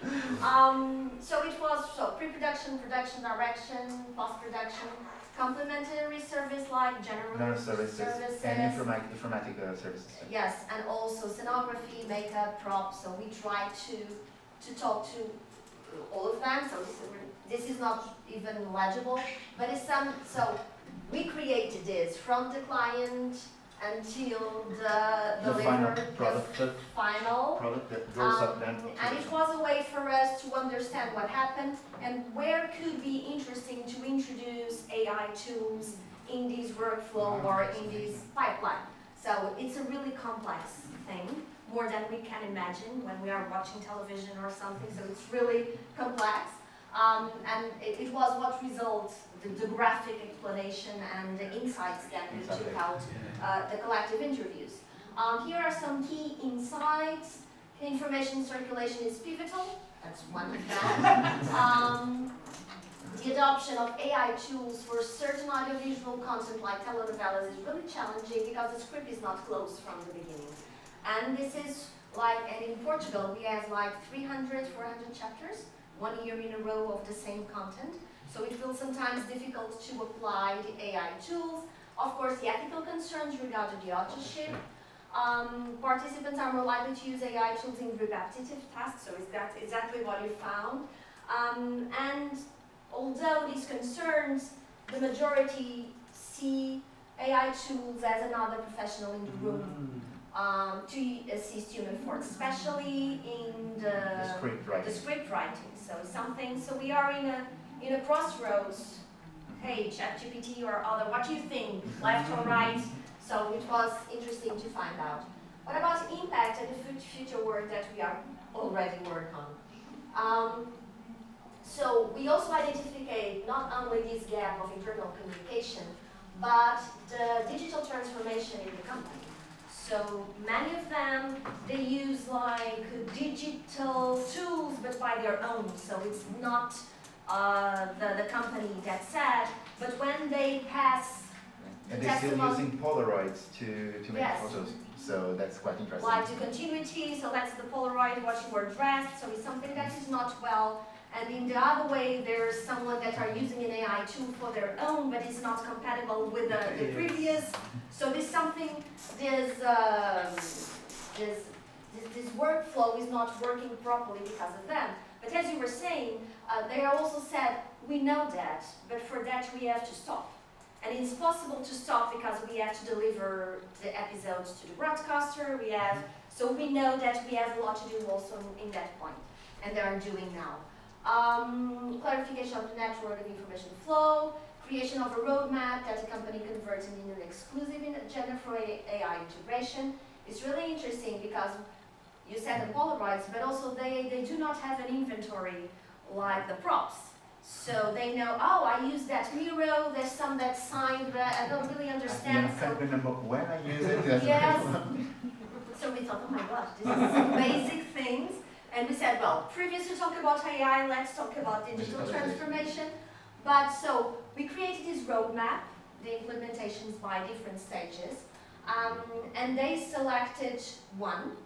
So it was pre-production, production, direction, post-production, complementary service like general services and informatic services. Yes, and also scenography, makeup, props. So we try to talk to all of them. So this is not even legible, but it's some. So we created this from the client until the final product, final product that goes up then. And it was a way for us to understand what happened and where could be interesting to introduce AI tools in this workflow or in this pipeline. So it's a really complex thing, more than we can imagine when we are watching television or something. So it's really complex. And it was what results, the graphic explanation and the insights that we took out the collective interviews. Here are some key insights. Information circulation is pivotal. That's one of them. The adoption of AI tools for certain audiovisual content like telenovelas is really challenging because the script is not closed from the beginning. And this is and in Portugal we have like 300, 400 chapters, 1 year in a row of the same content. So it feels sometimes difficult to apply the AI tools. Of course, the ethical concerns regarding the authorship. Participants are more likely to use AI tools in repetitive tasks, so is that exactly what you found? And although these concerns, the majority see AI tools as another professional in the room to assist human force, especially in the script writing. So we are in a crossroads. Hey, ChatGPT or other, what do you think? Left or right? So it was interesting to find out. What about the impact and the future work that we are already working on? So we also identified not only this gap of internal communication, but the digital transformation in the company. So many of them, they use like digital tools, but by their own. So it's not the company that said, but when they pass and they're still using Polaroids to make photos, so that's quite interesting. Like the continuity, so that's the Polaroid, what you were dressed, so it's something that is not well And in the other way, there's someone that are using an AI tool for their own, but it's not compatible with the previous. So there's something, this workflow is not working properly because of them. But as you were saying, they also said, we know that, but for that we have to stop. And it's possible to stop because we have to deliver the episodes to the broadcaster, so we know that we have a lot to do also in that point, and they are doing now. Clarification of the network and information flow, creation of a roadmap that the company converts into an exclusive agenda for AI integration. It's really interesting because you said the Polaroids, but also they do not have an inventory like the props. So they know, oh, I use that Miro, there's some that's signed, but I don't really understand. I can't remember when I use it. Yes. So we thought, oh my gosh, this is some basic things. And we said, well, previous to talk about AI, let's talk about digital transformation. But so we created this roadmap, the implementations by different stages, and they selected one,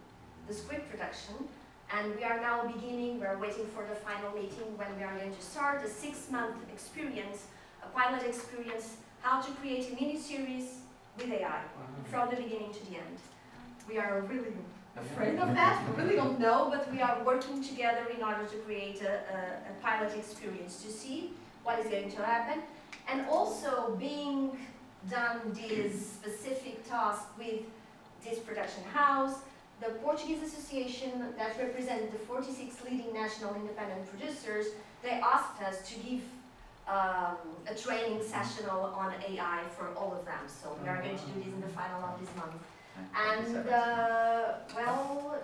the script production, and we are now beginning, we're waiting for the final meeting when we are going to start a 6-month experience, a pilot experience, how to create a mini-series with AI, from the beginning to the end. We are really afraid of that, we really don't know, but we are working together in order to create a pilot experience to see what is going to happen. And also being done this specific task with this production house, the Portuguese association that represented the 46 leading national independent producers, they asked us to give a training session on AI for all of them. So we are going to do this in the final of this month. And, well,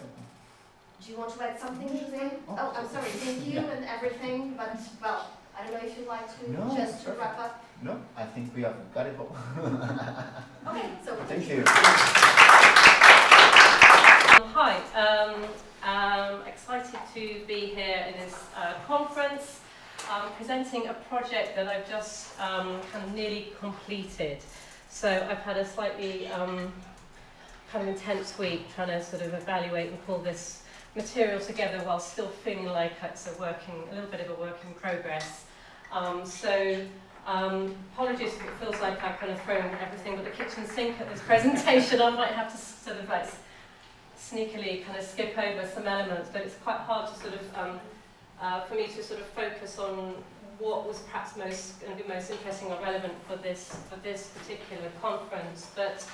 do you want to add something, Jose? Oh, I'm sorry, thank you and everything, but, well, I don't know if you'd like to just to wrap up. No, I think we have got it all. Okay, so Thank you. Hi, I'm excited to be here in this conference, presenting a project that I've just kind of nearly completed. So I've had a slightly kind of intense week trying to sort of evaluate and pull this material together while still feeling like it's a little bit of a work in progress. Apologies if it feels like I've kind of thrown everything but the kitchen sink at this presentation. I might have to sort of like sneakily kind of skip over some elements, but it's quite hard to sort of, for me to sort of focus on what was perhaps going to be most interesting or relevant for this particular conference. But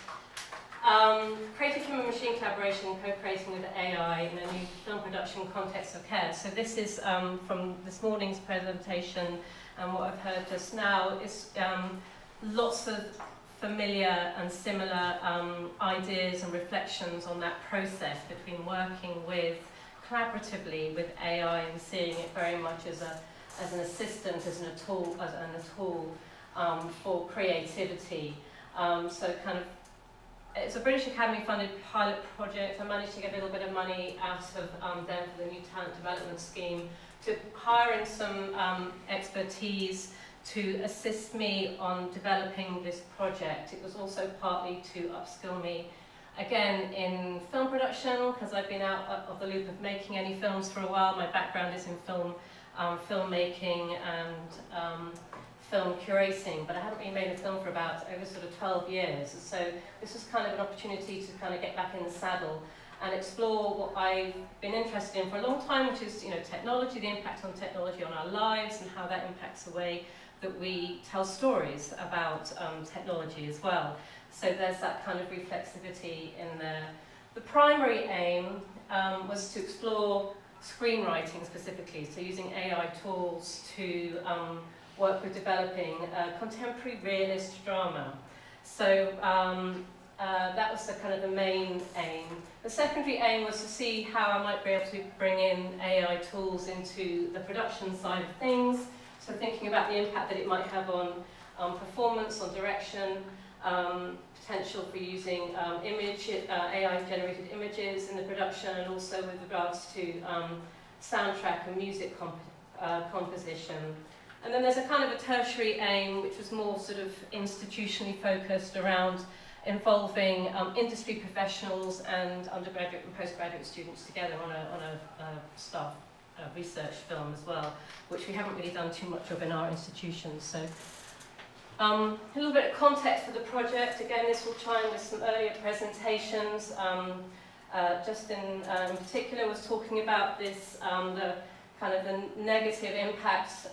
creative human-machine collaboration, co-creating with AI in a new film production context of care. So this is from this morning's presentation, and what I've heard just now is lots of familiar and similar ideas and reflections on that process between working collaboratively with AI and seeing it very much as an assistant, as a tool for creativity. So kind of, it's a British Academy funded pilot project. I managed to get a little bit of money out of them for the new talent development scheme to hire in some expertise to assist me on developing this project. It was also partly to upskill me again in film production, because I've been out of the loop of making any films for a while. My background is in filmmaking and film curating, but I haven't been making a film for about over sort of 12 years. So this was kind of an opportunity to kind of get back in the saddle and explore what I've been interested in for a long time, which is, technology, the impact on technology on our lives, and how that impacts the way that we tell stories about technology as well. So there's that kind of reflexivity in there. The primary aim was to explore screenwriting specifically, so using AI tools to work with developing contemporary realist drama. So that was the kind of the main aim. The secondary aim was to see how I might be able to bring in AI tools into the production side of things. So thinking about the impact that it might have on performance, on direction, potential for using AI-generated images in the production, and also with regards to soundtrack and music composition. And then there's a kind of a tertiary aim, which was more sort of institutionally focused around involving industry professionals and undergraduate and postgraduate students together on a staff research film as well, which we haven't really done too much of in our institutions. So a little bit of context for the project. Again, this will chime with some earlier presentations. Justin in particular was talking about this, the kind of the negative impact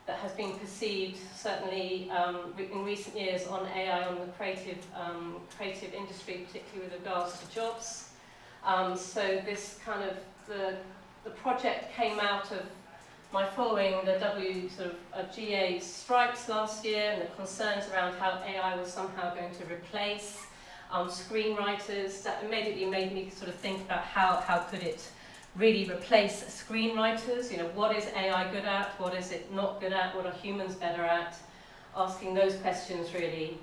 that has been perceived, certainly in recent years, on AI, on the creative industry, particularly with regards to jobs. So this kind of, the project came out of my following the GA strikes last year and the concerns around how AI was somehow going to replace screenwriters. That immediately made me sort of think about how could it really replace screenwriters. You know, what is AI good at? What is it not good at? What are humans better at? Asking those questions really.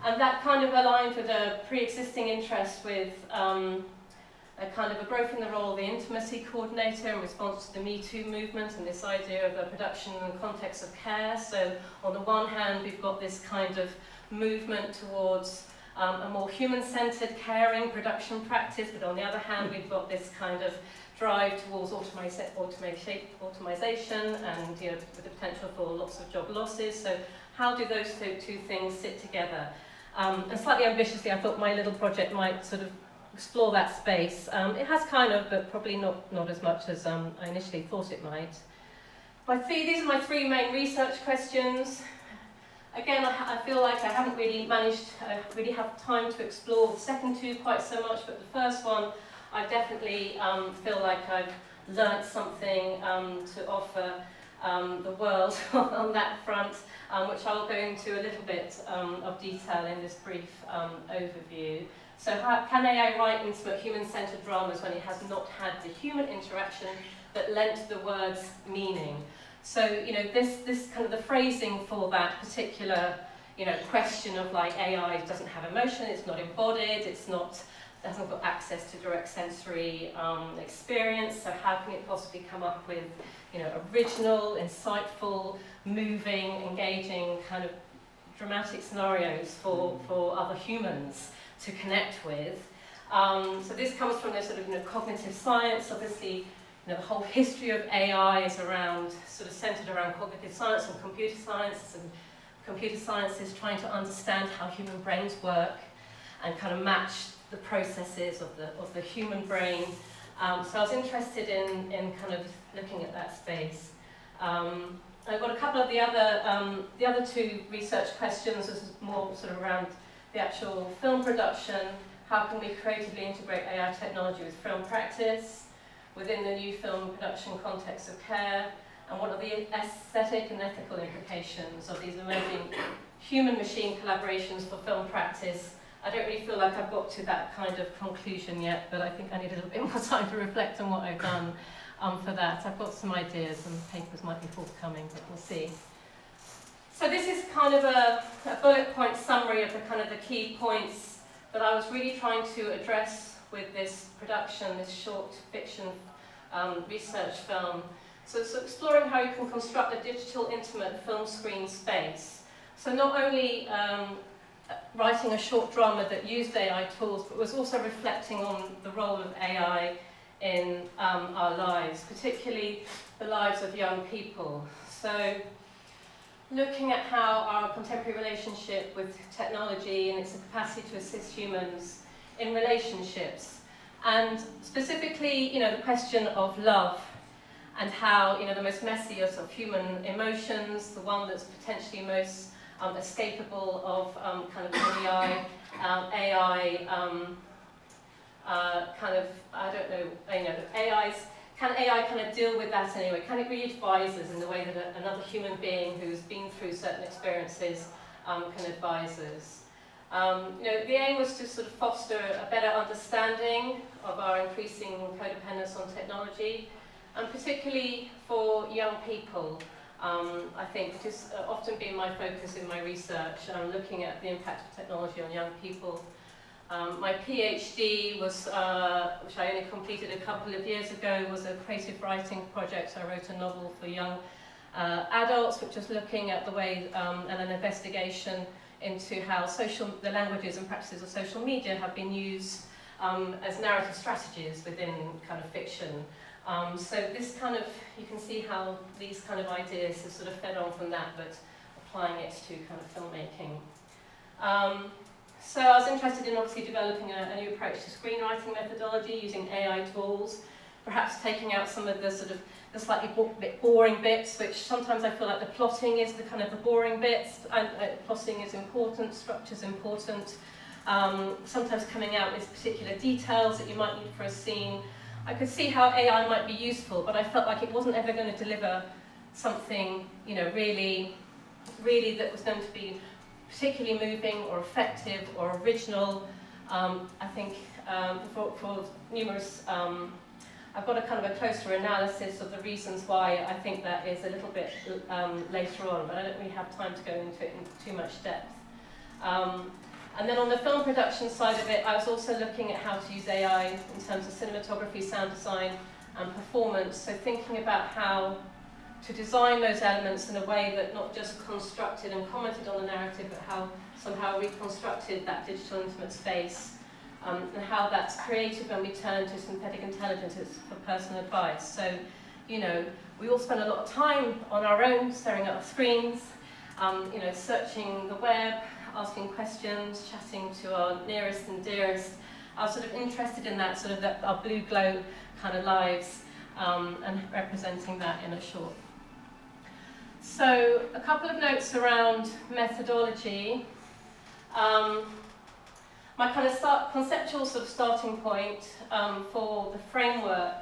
And that kind of aligned with a pre-existing interest with a kind of a growth in the role of the intimacy coordinator in response to the Me Too movement and this idea of the production and context of care. So on the one hand, we've got this kind of movement towards a more human-centered caring production practice, but on the other hand, we've got this kind of drive towards automation and, you know, with the potential for lots of job losses. So how do those two things sit together? And slightly ambitiously, I thought my little project might sort of explore that space. It has kind of, but probably not as much as I initially thought it might. These are my three main research questions. Again, I feel like I haven't really managed to really have time to explore the second two quite so much, but the first one, I definitely feel like I've learnt something to offer the world on that front, which I'll go into a little bit of detail in this brief overview. So how can AI write intimate human-centered dramas when it has not had the human interaction that lent the words meaning? So, you know, this kind of the phrasing for that particular, you know, question of like AI doesn't have emotion, it's not embodied, hasn't got access to direct sensory experience, so how can it possibly come up with, you know, original, insightful, moving, engaging, kind of dramatic scenarios for other humans to connect with. So this comes from this sort of, you know, cognitive science. Obviously, you know, the whole history of AI is around, sort of centered around cognitive science and computer science is trying to understand how human brains work and kind of match the processes of the human brain. So I was interested in kind of looking at that space. I've got a couple of the other two research questions. This is more sort of around the actual film production. How can we creatively integrate AI technology with film practice within the new film production context of care? And what are the aesthetic and ethical implications of these emerging human-machine collaborations for film practice? I don't really feel like I've got to that kind of conclusion yet, but I think I need a little bit more time to reflect on what I've done for that. I've got some ideas and papers might be forthcoming, but we'll see. So this is kind of a bullet point summary of the kind of the key points that I was really trying to address with this production, this short fiction research film. So it's exploring how you can construct a digital intimate film screen space. So not only writing a short drama that used AI tools, but was also reflecting on the role of AI in our lives, particularly the lives of young people. So looking at how our contemporary relationship with technology and its capacity to assist humans in relationships, and specifically, you know, the question of love and how, you know, the most messiest of human emotions, the one that's potentially most escapable of kind of AI, kind of, I don't know, you know, can AI kind of deal with that anyway? Can it be advise us in the way that another human being who's been through certain experiences can advise us? You know, the aim was to sort of foster a better understanding of our increasing codependence on technology, and particularly for young people. I think it has often been my focus in my research, looking at the impact of technology on young people. My PhD was, which I only completed a couple of years ago, was a creative writing project. I wrote a novel for young adults, which was looking at the way and an investigation into how the languages and practices of social media have been used as narrative strategies within kind of fiction. So this kind of, you can see how these kind of ideas have sort of fed on from that, but applying it to kind of filmmaking. So I was interested in obviously developing a new approach to screenwriting methodology using AI tools, perhaps taking out some of the sort of the slightly bit boring bits, which sometimes I feel like the plotting is the kind of the boring bits. Plotting is important, structure's important. Sometimes coming out with particular details that you might need for a scene. I could see how AI might be useful, but I felt like it wasn't ever going to deliver something, you know, really that was going to be particularly moving or effective or original. I think for numerous, I've got a kind of a closer analysis of the reasons why I think that is a little bit later on, but I don't really have time to go into it in too much depth. And then on the film production side of it, I was also looking at how to use AI in terms of cinematography, sound design, and performance. So thinking about how to design those elements in a way that not just constructed and commented on the narrative, but how somehow reconstructed that digital intimate space, and how that's created when we turn to synthetic intelligence for personal advice. So, you know, we all spend a lot of time on our own, staring at our screens, you know, searching the web, asking questions, chatting to our nearest and dearest. I was sort of interested in that sort of our blue glow kind of lives, and representing that in a short. So a couple of notes around methodology. My kind of conceptual sort of starting point for the framework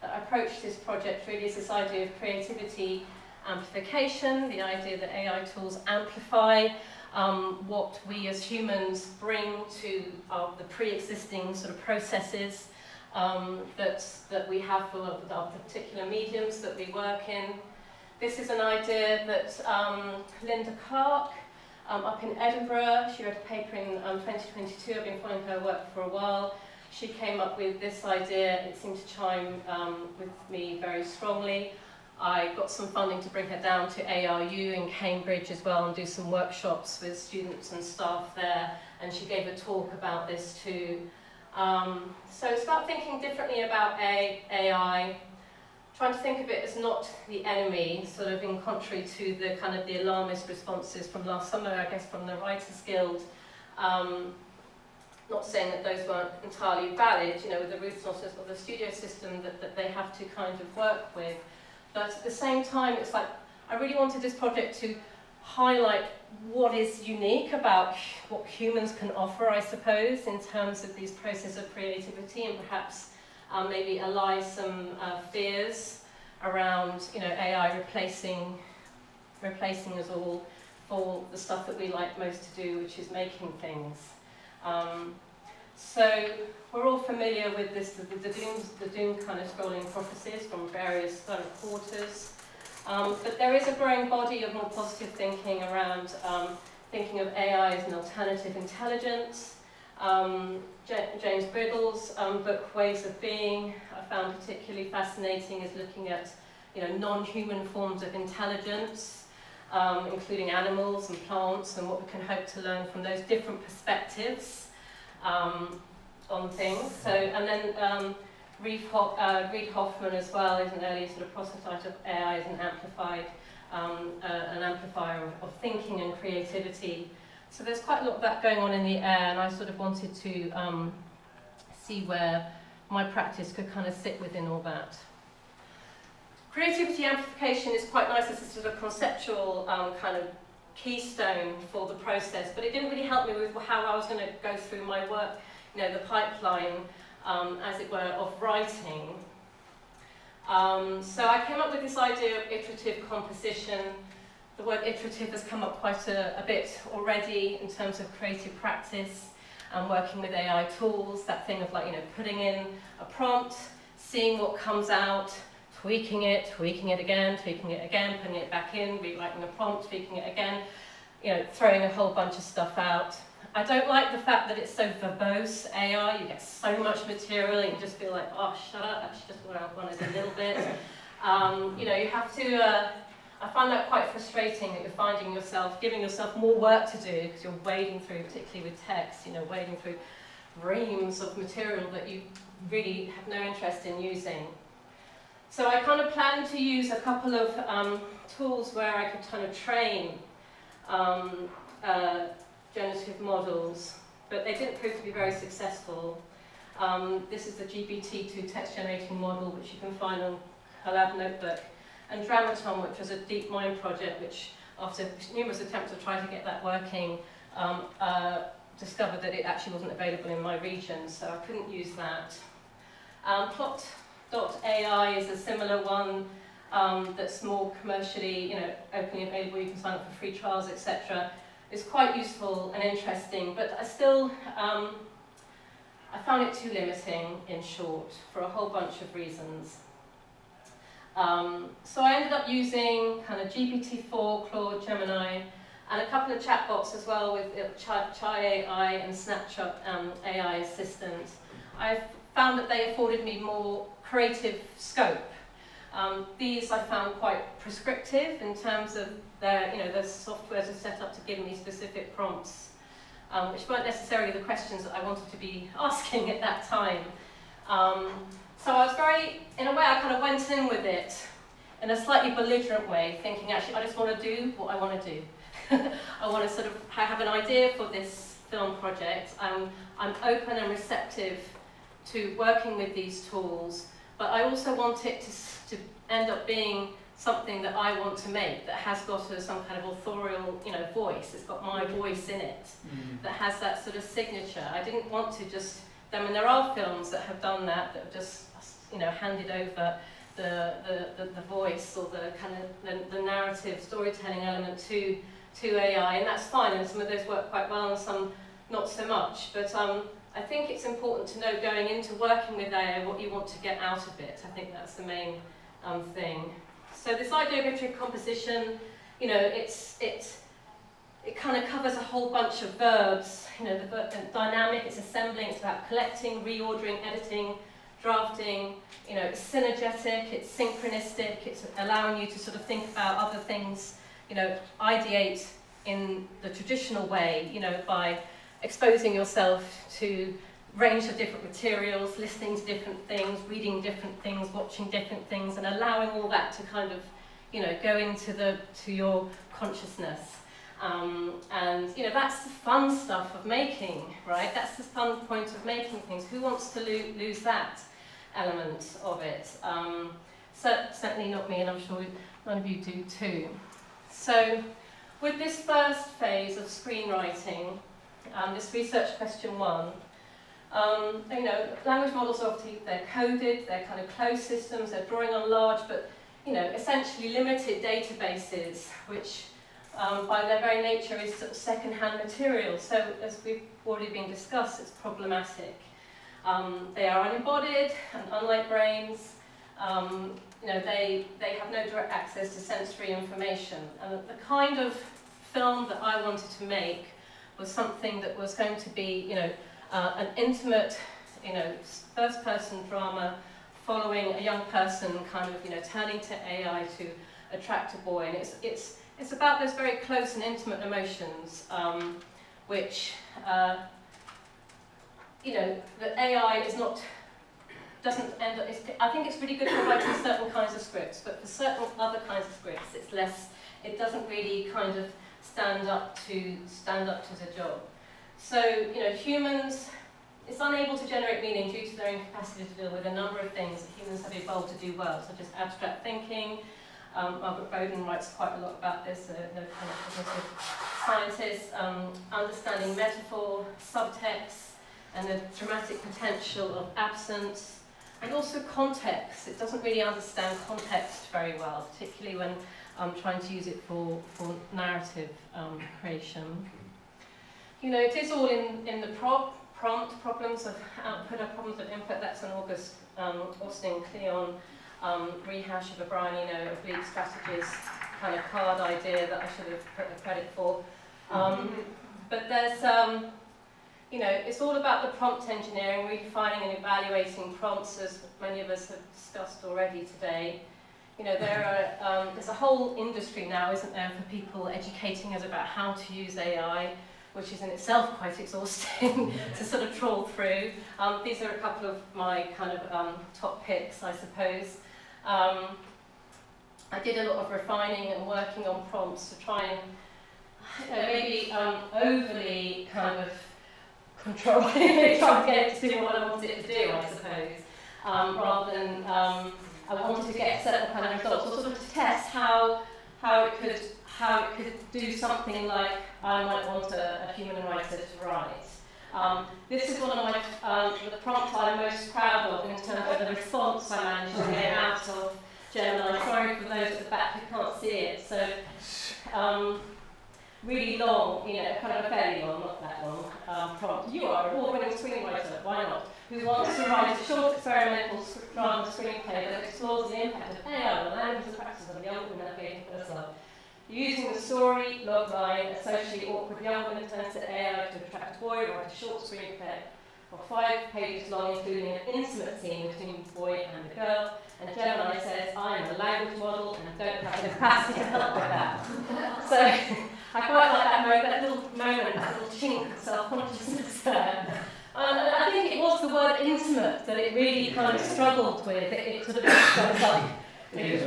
that I approached this project really is this idea of creativity amplification, the idea that AI tools amplify what we as humans bring to the pre-existing sort of processes that we have for the particular mediums that we work in. This is an idea that Linda Clark, up in Edinburgh, she wrote a paper in 2022, I've been following her work for a while. She came up with this idea, it seemed to chime with me very strongly. I got some funding to bring her down to ARU in Cambridge as well and do some workshops with students and staff there, and she gave a talk about this too. So it's about thinking differently about AI, trying to think of it as not the enemy, sort of in contrary to the kind of the alarmist responses from last summer, I guess, from the Writers Guild. Not saying that those weren't entirely valid, you know, with the resources of the studio system that they have to kind of work with. But at the same time, it's like, I really wanted this project to highlight what is unique about what humans can offer, I suppose, in terms of these processes of creativity, and perhaps maybe allay some fears around, you know, AI replacing us all for the stuff that we like most to do, which is making things. So we're all familiar with this, the doom kind of scrolling prophecies from various kind of quarters. But there is a growing body of more positive thinking around thinking of AI as an alternative intelligence. James Brittle's book Ways of Being I found particularly fascinating, is looking at, you know, non-human forms of intelligence, including animals and plants, and what we can hope to learn from those different perspectives on things. So, and then Reid Hoffman as well is an early sort of prototype of AI as an amplifier of thinking and creativity. So there's quite a lot of that going on in the air, and I sort of wanted to see where my practice could kind of sit within all that. Creativity amplification is quite nice as a sort of conceptual kind of keystone for the process, but it didn't really help me with how I was going to go through my work, you know, the pipeline, as it were, of writing. So I came up with this idea of iterative composition. The word iterative has come up quite a bit already in terms of creative practice and working with AI tools, that thing of, like, you know, putting in a prompt, seeing what comes out, tweaking it again, putting it back in, rewriting the prompt, tweaking it again, you know, throwing a whole bunch of stuff out. I don't like the fact that it's so verbose, AI. You get so much material and you just feel like, oh, shut up, that's just what I wanted a little bit. You know, you have to, I find that quite frustrating, that you're finding yourself, giving yourself more work to do because you're wading through, particularly with text, you know, wading through reams of material that you really have no interest in using. So I kind of planned to use a couple of tools where I could kind of train generative models, but they didn't prove to be very successful. This is the GPT-2 text generating model, which you can find on Collab Notebook, and Dramaton, which was a DeepMind project, which after numerous attempts to try to get that working, discovered that it actually wasn't available in my region, so I couldn't use that. Plot.ai is a similar one that's more commercially, openly available. You can sign up for free trials, etc. It's quite useful and interesting, but I still, I found it too limiting, in short, for a whole bunch of reasons. So I ended up using kind of GPT-4, Claude, Gemini, and a couple of chatbots as well with Chai AI and Snapchat AI Assistant. I've found that they afforded me more creative scope. These I found quite prescriptive in terms of their, the softwares are set up to give me specific prompts, which weren't necessarily the questions that I wanted to be asking at that time. So I was very, in a way, I kind of went in with it in a slightly belligerent way, thinking actually I just want to do what I want to do. I want to sort of have an idea for this film project. I'm open and receptive to working with these tools, but I also want it to end up being something that I want to make, that has got some kind of authorial, voice. It's got my voice in it, that has that sort of signature. I didn't want to just, I mean, there are films that have done that have just, handed over the voice or the kind of the narrative storytelling element to AI, and that's fine, and some of those work quite well and some not so much. But I think it's important to know going into working with AI what you want to get out of it. I think that's the main thing. So this ideographic composition, it kind of covers a whole bunch of verbs. The dynamic, it's assembling, it's about collecting, reordering, editing, drafting. It's synergetic, it's synchronistic, it's allowing you to sort of think about other things, ideate in the traditional way, by exposing yourself to range of different materials, listening to different things, reading different things, watching different things, and allowing all that to kind of, go into your consciousness. And that's the fun stuff of making, right? That's the fun point of making things. Who wants to lose that element of it? Certainly not me, and I'm sure none of you do too. So with this first phase of screenwriting, this research question 1, language models are obviously, they're coded, they're kind of closed systems, they're drawing on large, but essentially limited databases, which by their very nature is sort of second-hand material. So as we've already been discussed, it's problematic. They are unembodied, and unlike brains, they have no direct access to sensory information. And the kind of film that I wanted to make was something that was going to be, an intimate, first-person drama following a young person kind of, turning to AI to attract a boy. And it's about those very close and intimate emotions, which, that AI doesn't end up, I think it's really good for writing certain kinds of scripts, but for certain other kinds of scripts, it doesn't really kind of stand up to the job. So, humans, it's unable to generate meaning due to their incapacity to deal with a number of things that humans have evolved to do well, such as abstract thinking. Margaret Bowden writes quite a lot about this, kind of cognitive scientist, understanding metaphor, subtext, and the dramatic potential of absence, and also context. It doesn't really understand context very well, particularly when trying to use it for narrative creation. It is all in the prompt, problems of output or problems of input. That's an Austin Kleon rehash of a Brian Eno oblique strategies kind of card idea that I should have put the credit for. But there's, it's all about the prompt engineering, redefining and evaluating prompts, as many of us have discussed already today. There's a whole industry now, isn't there, for people educating us about how to use AI, which is in itself quite exhausting to sort of trawl through. These are a couple of my kind of top picks, I suppose. I did a lot of refining and working on prompts to try and maybe overly kind of control it, try to get it to do what I wanted it to do, I suppose, rather than I wanted to get certain kind of results, or sort of to test how it could do something like I might want a human writer to write. This is one of my the prompts I'm most proud of in terms of the response I managed to get out of Gemini. Sorry for those at the back who can't see it. So really long, kind of a fairly long, not that long, prompt. You are a award-winning screenwriter, why not? Who wants to write a short experimental drama screenplay that explores the impact of AI on the language and practices of young women navigating first love. Using the story logline, a socially awkward young woman turns to AI to attract a boy, write a short screenplay of 5 pages long, including an intimate scene between the boy and the girl. And Gemini says, I'm a language model and don't have the capacity to help with that. So I quite like that little moment, that little chink of self-consciousness there. I think it was the word intimate that it really kind of struggled with. It sort of was like, it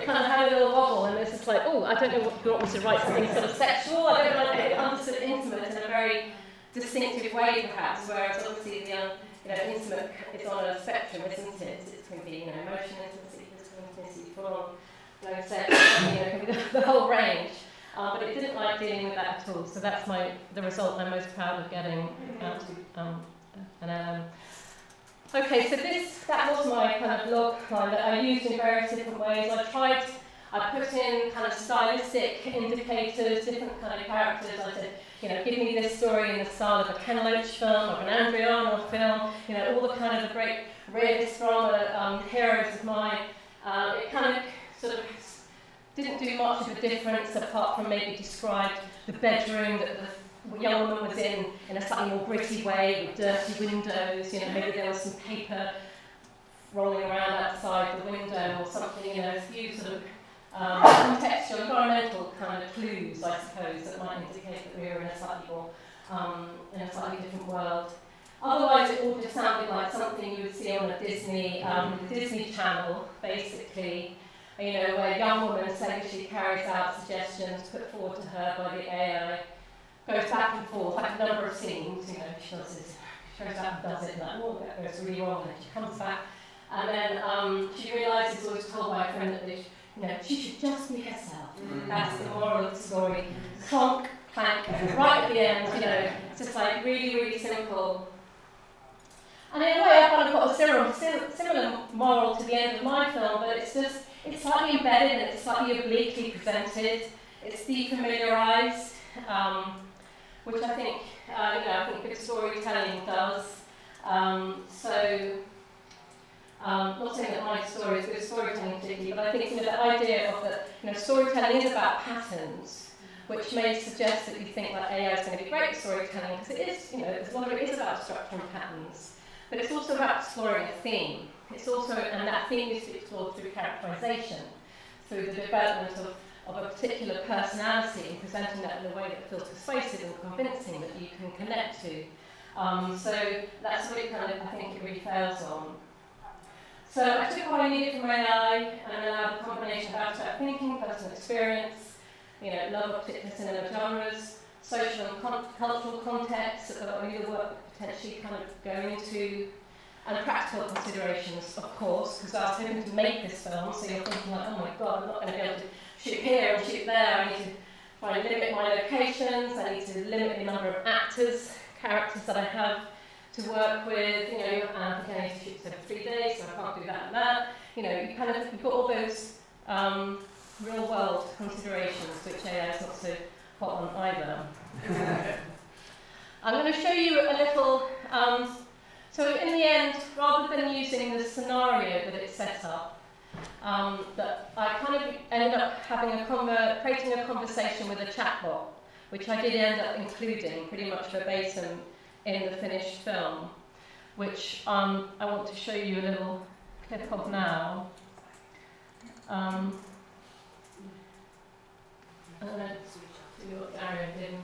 kind of had a little wobble, and it's just like, oh, I don't know what you want me to write, something sort of sexual. I don't know, it understood intimate in a very distinctive way, perhaps, whereas obviously the intimate is on a spectrum, isn't it? It can be, emotional intimacy, physical intimacy, full-on, no sex, it can be the whole range. But it didn't like dealing with that at all, so that's the result I'm most proud of getting out to Okay, so that was my kind of log line that I used in various different ways. I put in kind of stylistic indicators, different kind of characters. I said, give me this story in the style of a Ken Loach film or an Andrea Arnold film, all the kind of the great realist drama heroes of mine. It kind of sort of didn't do much of a difference apart from maybe describe the bedroom that the young woman was in a slightly more gritty way with dirty windows. Maybe there was some paper rolling around outside the window or something. A few sort of contextual, environmental kind of clues, I suppose, that might indicate that we were in a slightly more, in a slightly different world. Otherwise, it all just sounded like something you would see on a Disney Channel, basically. Where a young woman selfishly carries out suggestions put forward to her by the AI, goes back and forth, like a number of scenes, she goes out and does it, and that goes really wrong, and then she comes back, and then she realises, or is told by a friend that she should just be herself. That's the moral of the story. Clonk, clank, right at the end, it's just like really, really simple. And in a way, I've kind of got a similar moral to the end of my film, but it's slightly embedded and it's slightly obliquely presented. It's defamiliarised, which I think good storytelling does. Not saying that my story is good storytelling particularly, but I think the idea of that storytelling is about patterns, which may suggest that you think that AI is going to be great at storytelling, because it is, a lot of it is about structure and patterns. But it's also about exploring a theme. And that theme is explored through characterization, through the development of a particular personality and presenting that in a way that feels persuasive and convincing that you can connect to. So that's what I think it really fails on. So I took what I needed from AI and allowed a combination of abstract thinking, personal experience, love of particular cinema genres, social and cultural contexts that I knew the work potentially kind of going into, and practical considerations, of course, because I was hoping to make this film, so you're thinking like, oh my god, I'm not going to be able to shoot here and shoot there, I need to try and limit my locations, I need to limit the number of characters that I have to work with, and I think I need to shoot for 3 days, so I can't do that and that. You've got all those real world considerations, which AI is not so hot on either. I'm going to show you a little, so in the end, rather than using the scenario that it's set up, that I kind of ended up creating a conversation with a chatbot, which I did end up including pretty much verbatim in the finished film, which I want to show you a little clip of now. I'm going to see what Aaron did.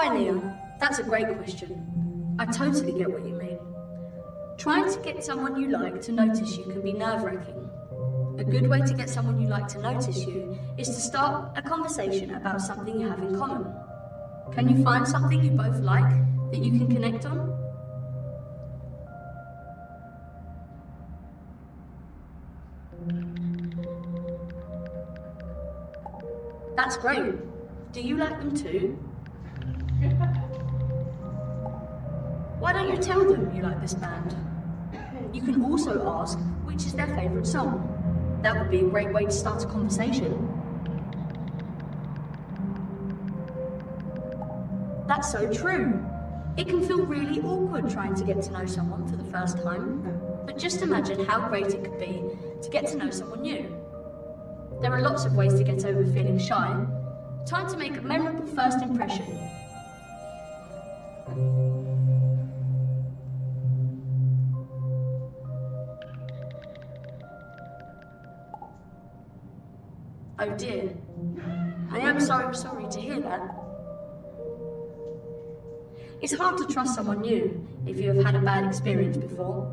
Hi Leah, that's a great question. I totally get what you mean. Trying to get someone you like to notice you can be nerve-wracking. A good way to get someone you like to notice you is to start a conversation about something you have in common. Can you find something you both like that you can connect on? That's great. Do you like them too? Why don't you tell them you like this band? You can also ask which is their favourite song. That would be a great way to start a conversation. That's so true. It can feel really awkward trying to get to know someone for the first time, but just imagine how great it could be to get to know someone new. There are lots of ways to get over feeling shy. Time to make a memorable first impression. Oh dear. I am so sorry to hear that. It's hard to trust someone new if you have had a bad experience before.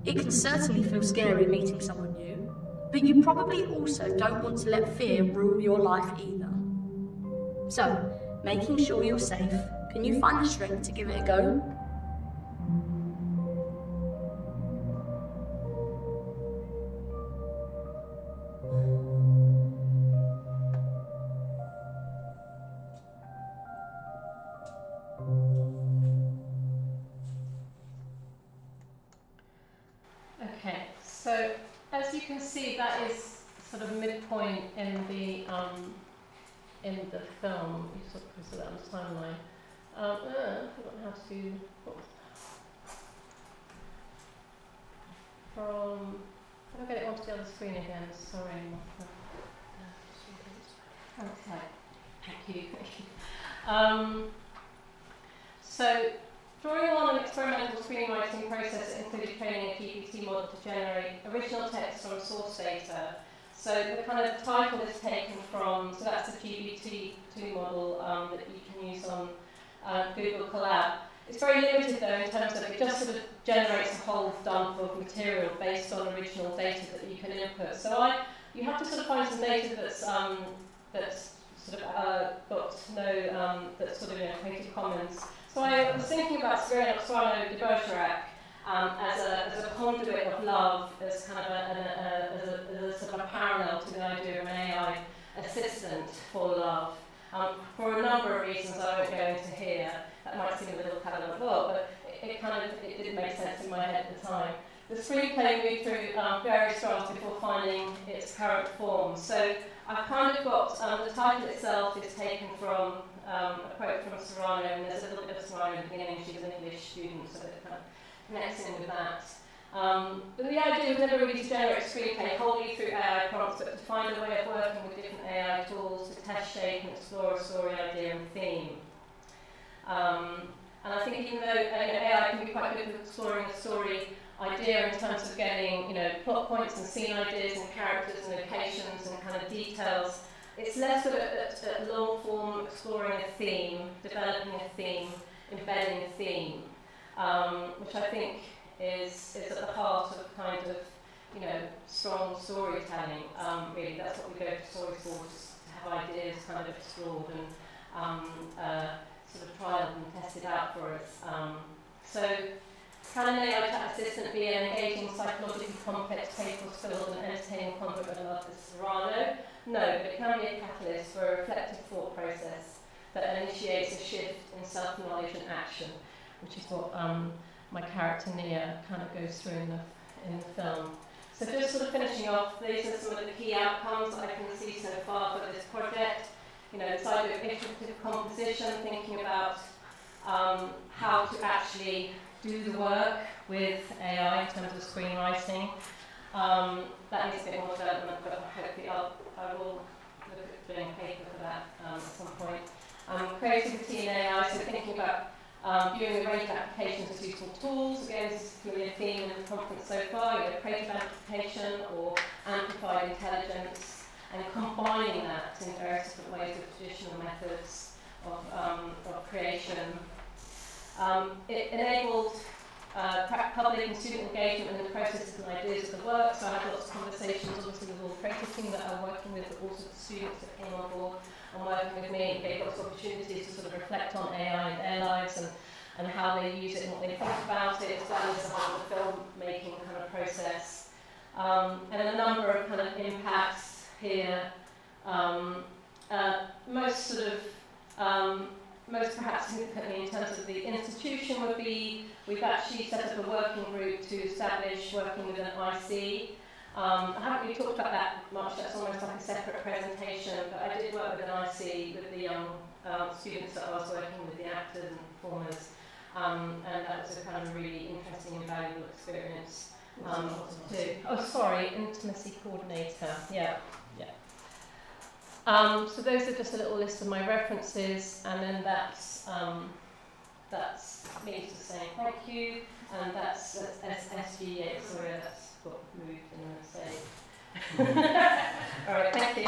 It can certainly feel scary meeting someone new, but you probably also don't want to let fear rule your life either. So, making sure you're safe, can you find the strength to give it a go? Okay, so as you can see, that is sort of midpoint in the film. You sort of can see that on the timeline. I've forgotten how to do from. How do I get it onto the other screen again? Sorry. Okay. Thank you. So. Drawing on an experimental screenwriting process that included training a GPT model to generate original text from source data. So the kind of title is taken from, so that's the GPT-2 model that you can use on Google Colab. It's very limited though in terms of it just sort of generates a whole dump of material based on original data that you can input. So you have to sort of find some data that's sort of got no, that's sort of Creative Commons. So I was thinking about Cyrano de Bergerac as a conduit of love, as kind of a sort of a parallel to the idea of an AI assistant for love. For a number of reasons I won't go into here. That might seem a little kind of but it didn't make sense in my head at the time. The screenplay moved through various drafts before finding its current form. So I've kind of got the title itself is taken from a quote from Cyrano, and there's a little bit of Cyrano at the beginning. She's an English student, so it kind of connects in with that. But the idea was never really to generate a screenplay wholly through AI prompts, but to find a way of working with different AI tools to test, shape, and explore a story idea and theme. And I think even though AI can be quite good at exploring a story idea in terms of getting plot points and scene ideas and characters and locations and kind of details, it's less good at long form exploring a theme, developing a theme, embedding a theme, which I think is at the heart of kind of strong storytelling. Really, that's what we go to stories for, to have ideas kind of explored and sort of trialed and tested out for us. So, can an AI chat assistant be an engaging, psychologically complex, pathos-filled and entertaining conduit of love as Cyrano? No, but it can be a catalyst for a reflective thought process that initiates a shift in self-knowledge and action, which is what my character Nia kind of goes through in the film. So just sort of finishing off, these are some of the key outcomes I can see so far for this project. This idea of iterative composition, thinking about how to actually do the work with AI in terms of screenwriting. That needs a bit more development, but hopefully I will look at doing a paper for that at some point. Creativity in AI, so thinking about viewing a range of applications as useful tools. Again, this is a familiar theme in the conference so far, creative amplification or amplified intelligence. and combining that in various different ways with traditional methods of creation. It enabled public and student engagement in the processes and ideas of the work, so I had lots of conversations obviously with all the creative team that I'm working with, but also the students that came on board and working with me, gave lots of opportunities to sort of reflect on AI in their lives and how they use it and what they think about it, as well as the whole filmmaking kind of process. And a number of kind of impacts here. Most perhaps significantly in terms of the institution would be, we've actually set up a working group to establish working with an IC. I haven't really talked about that much, that's almost like a separate presentation, but I did work with an IC with the students that I was working with, the actors and performers, and that was a kind of really interesting and valuable experience too. Oh, sorry, intimacy coordinator, yeah. So those are just a little list of my references, and then that's me just saying thank you, and that's SG8, sorry, that's got moved in the save. All right, thank you.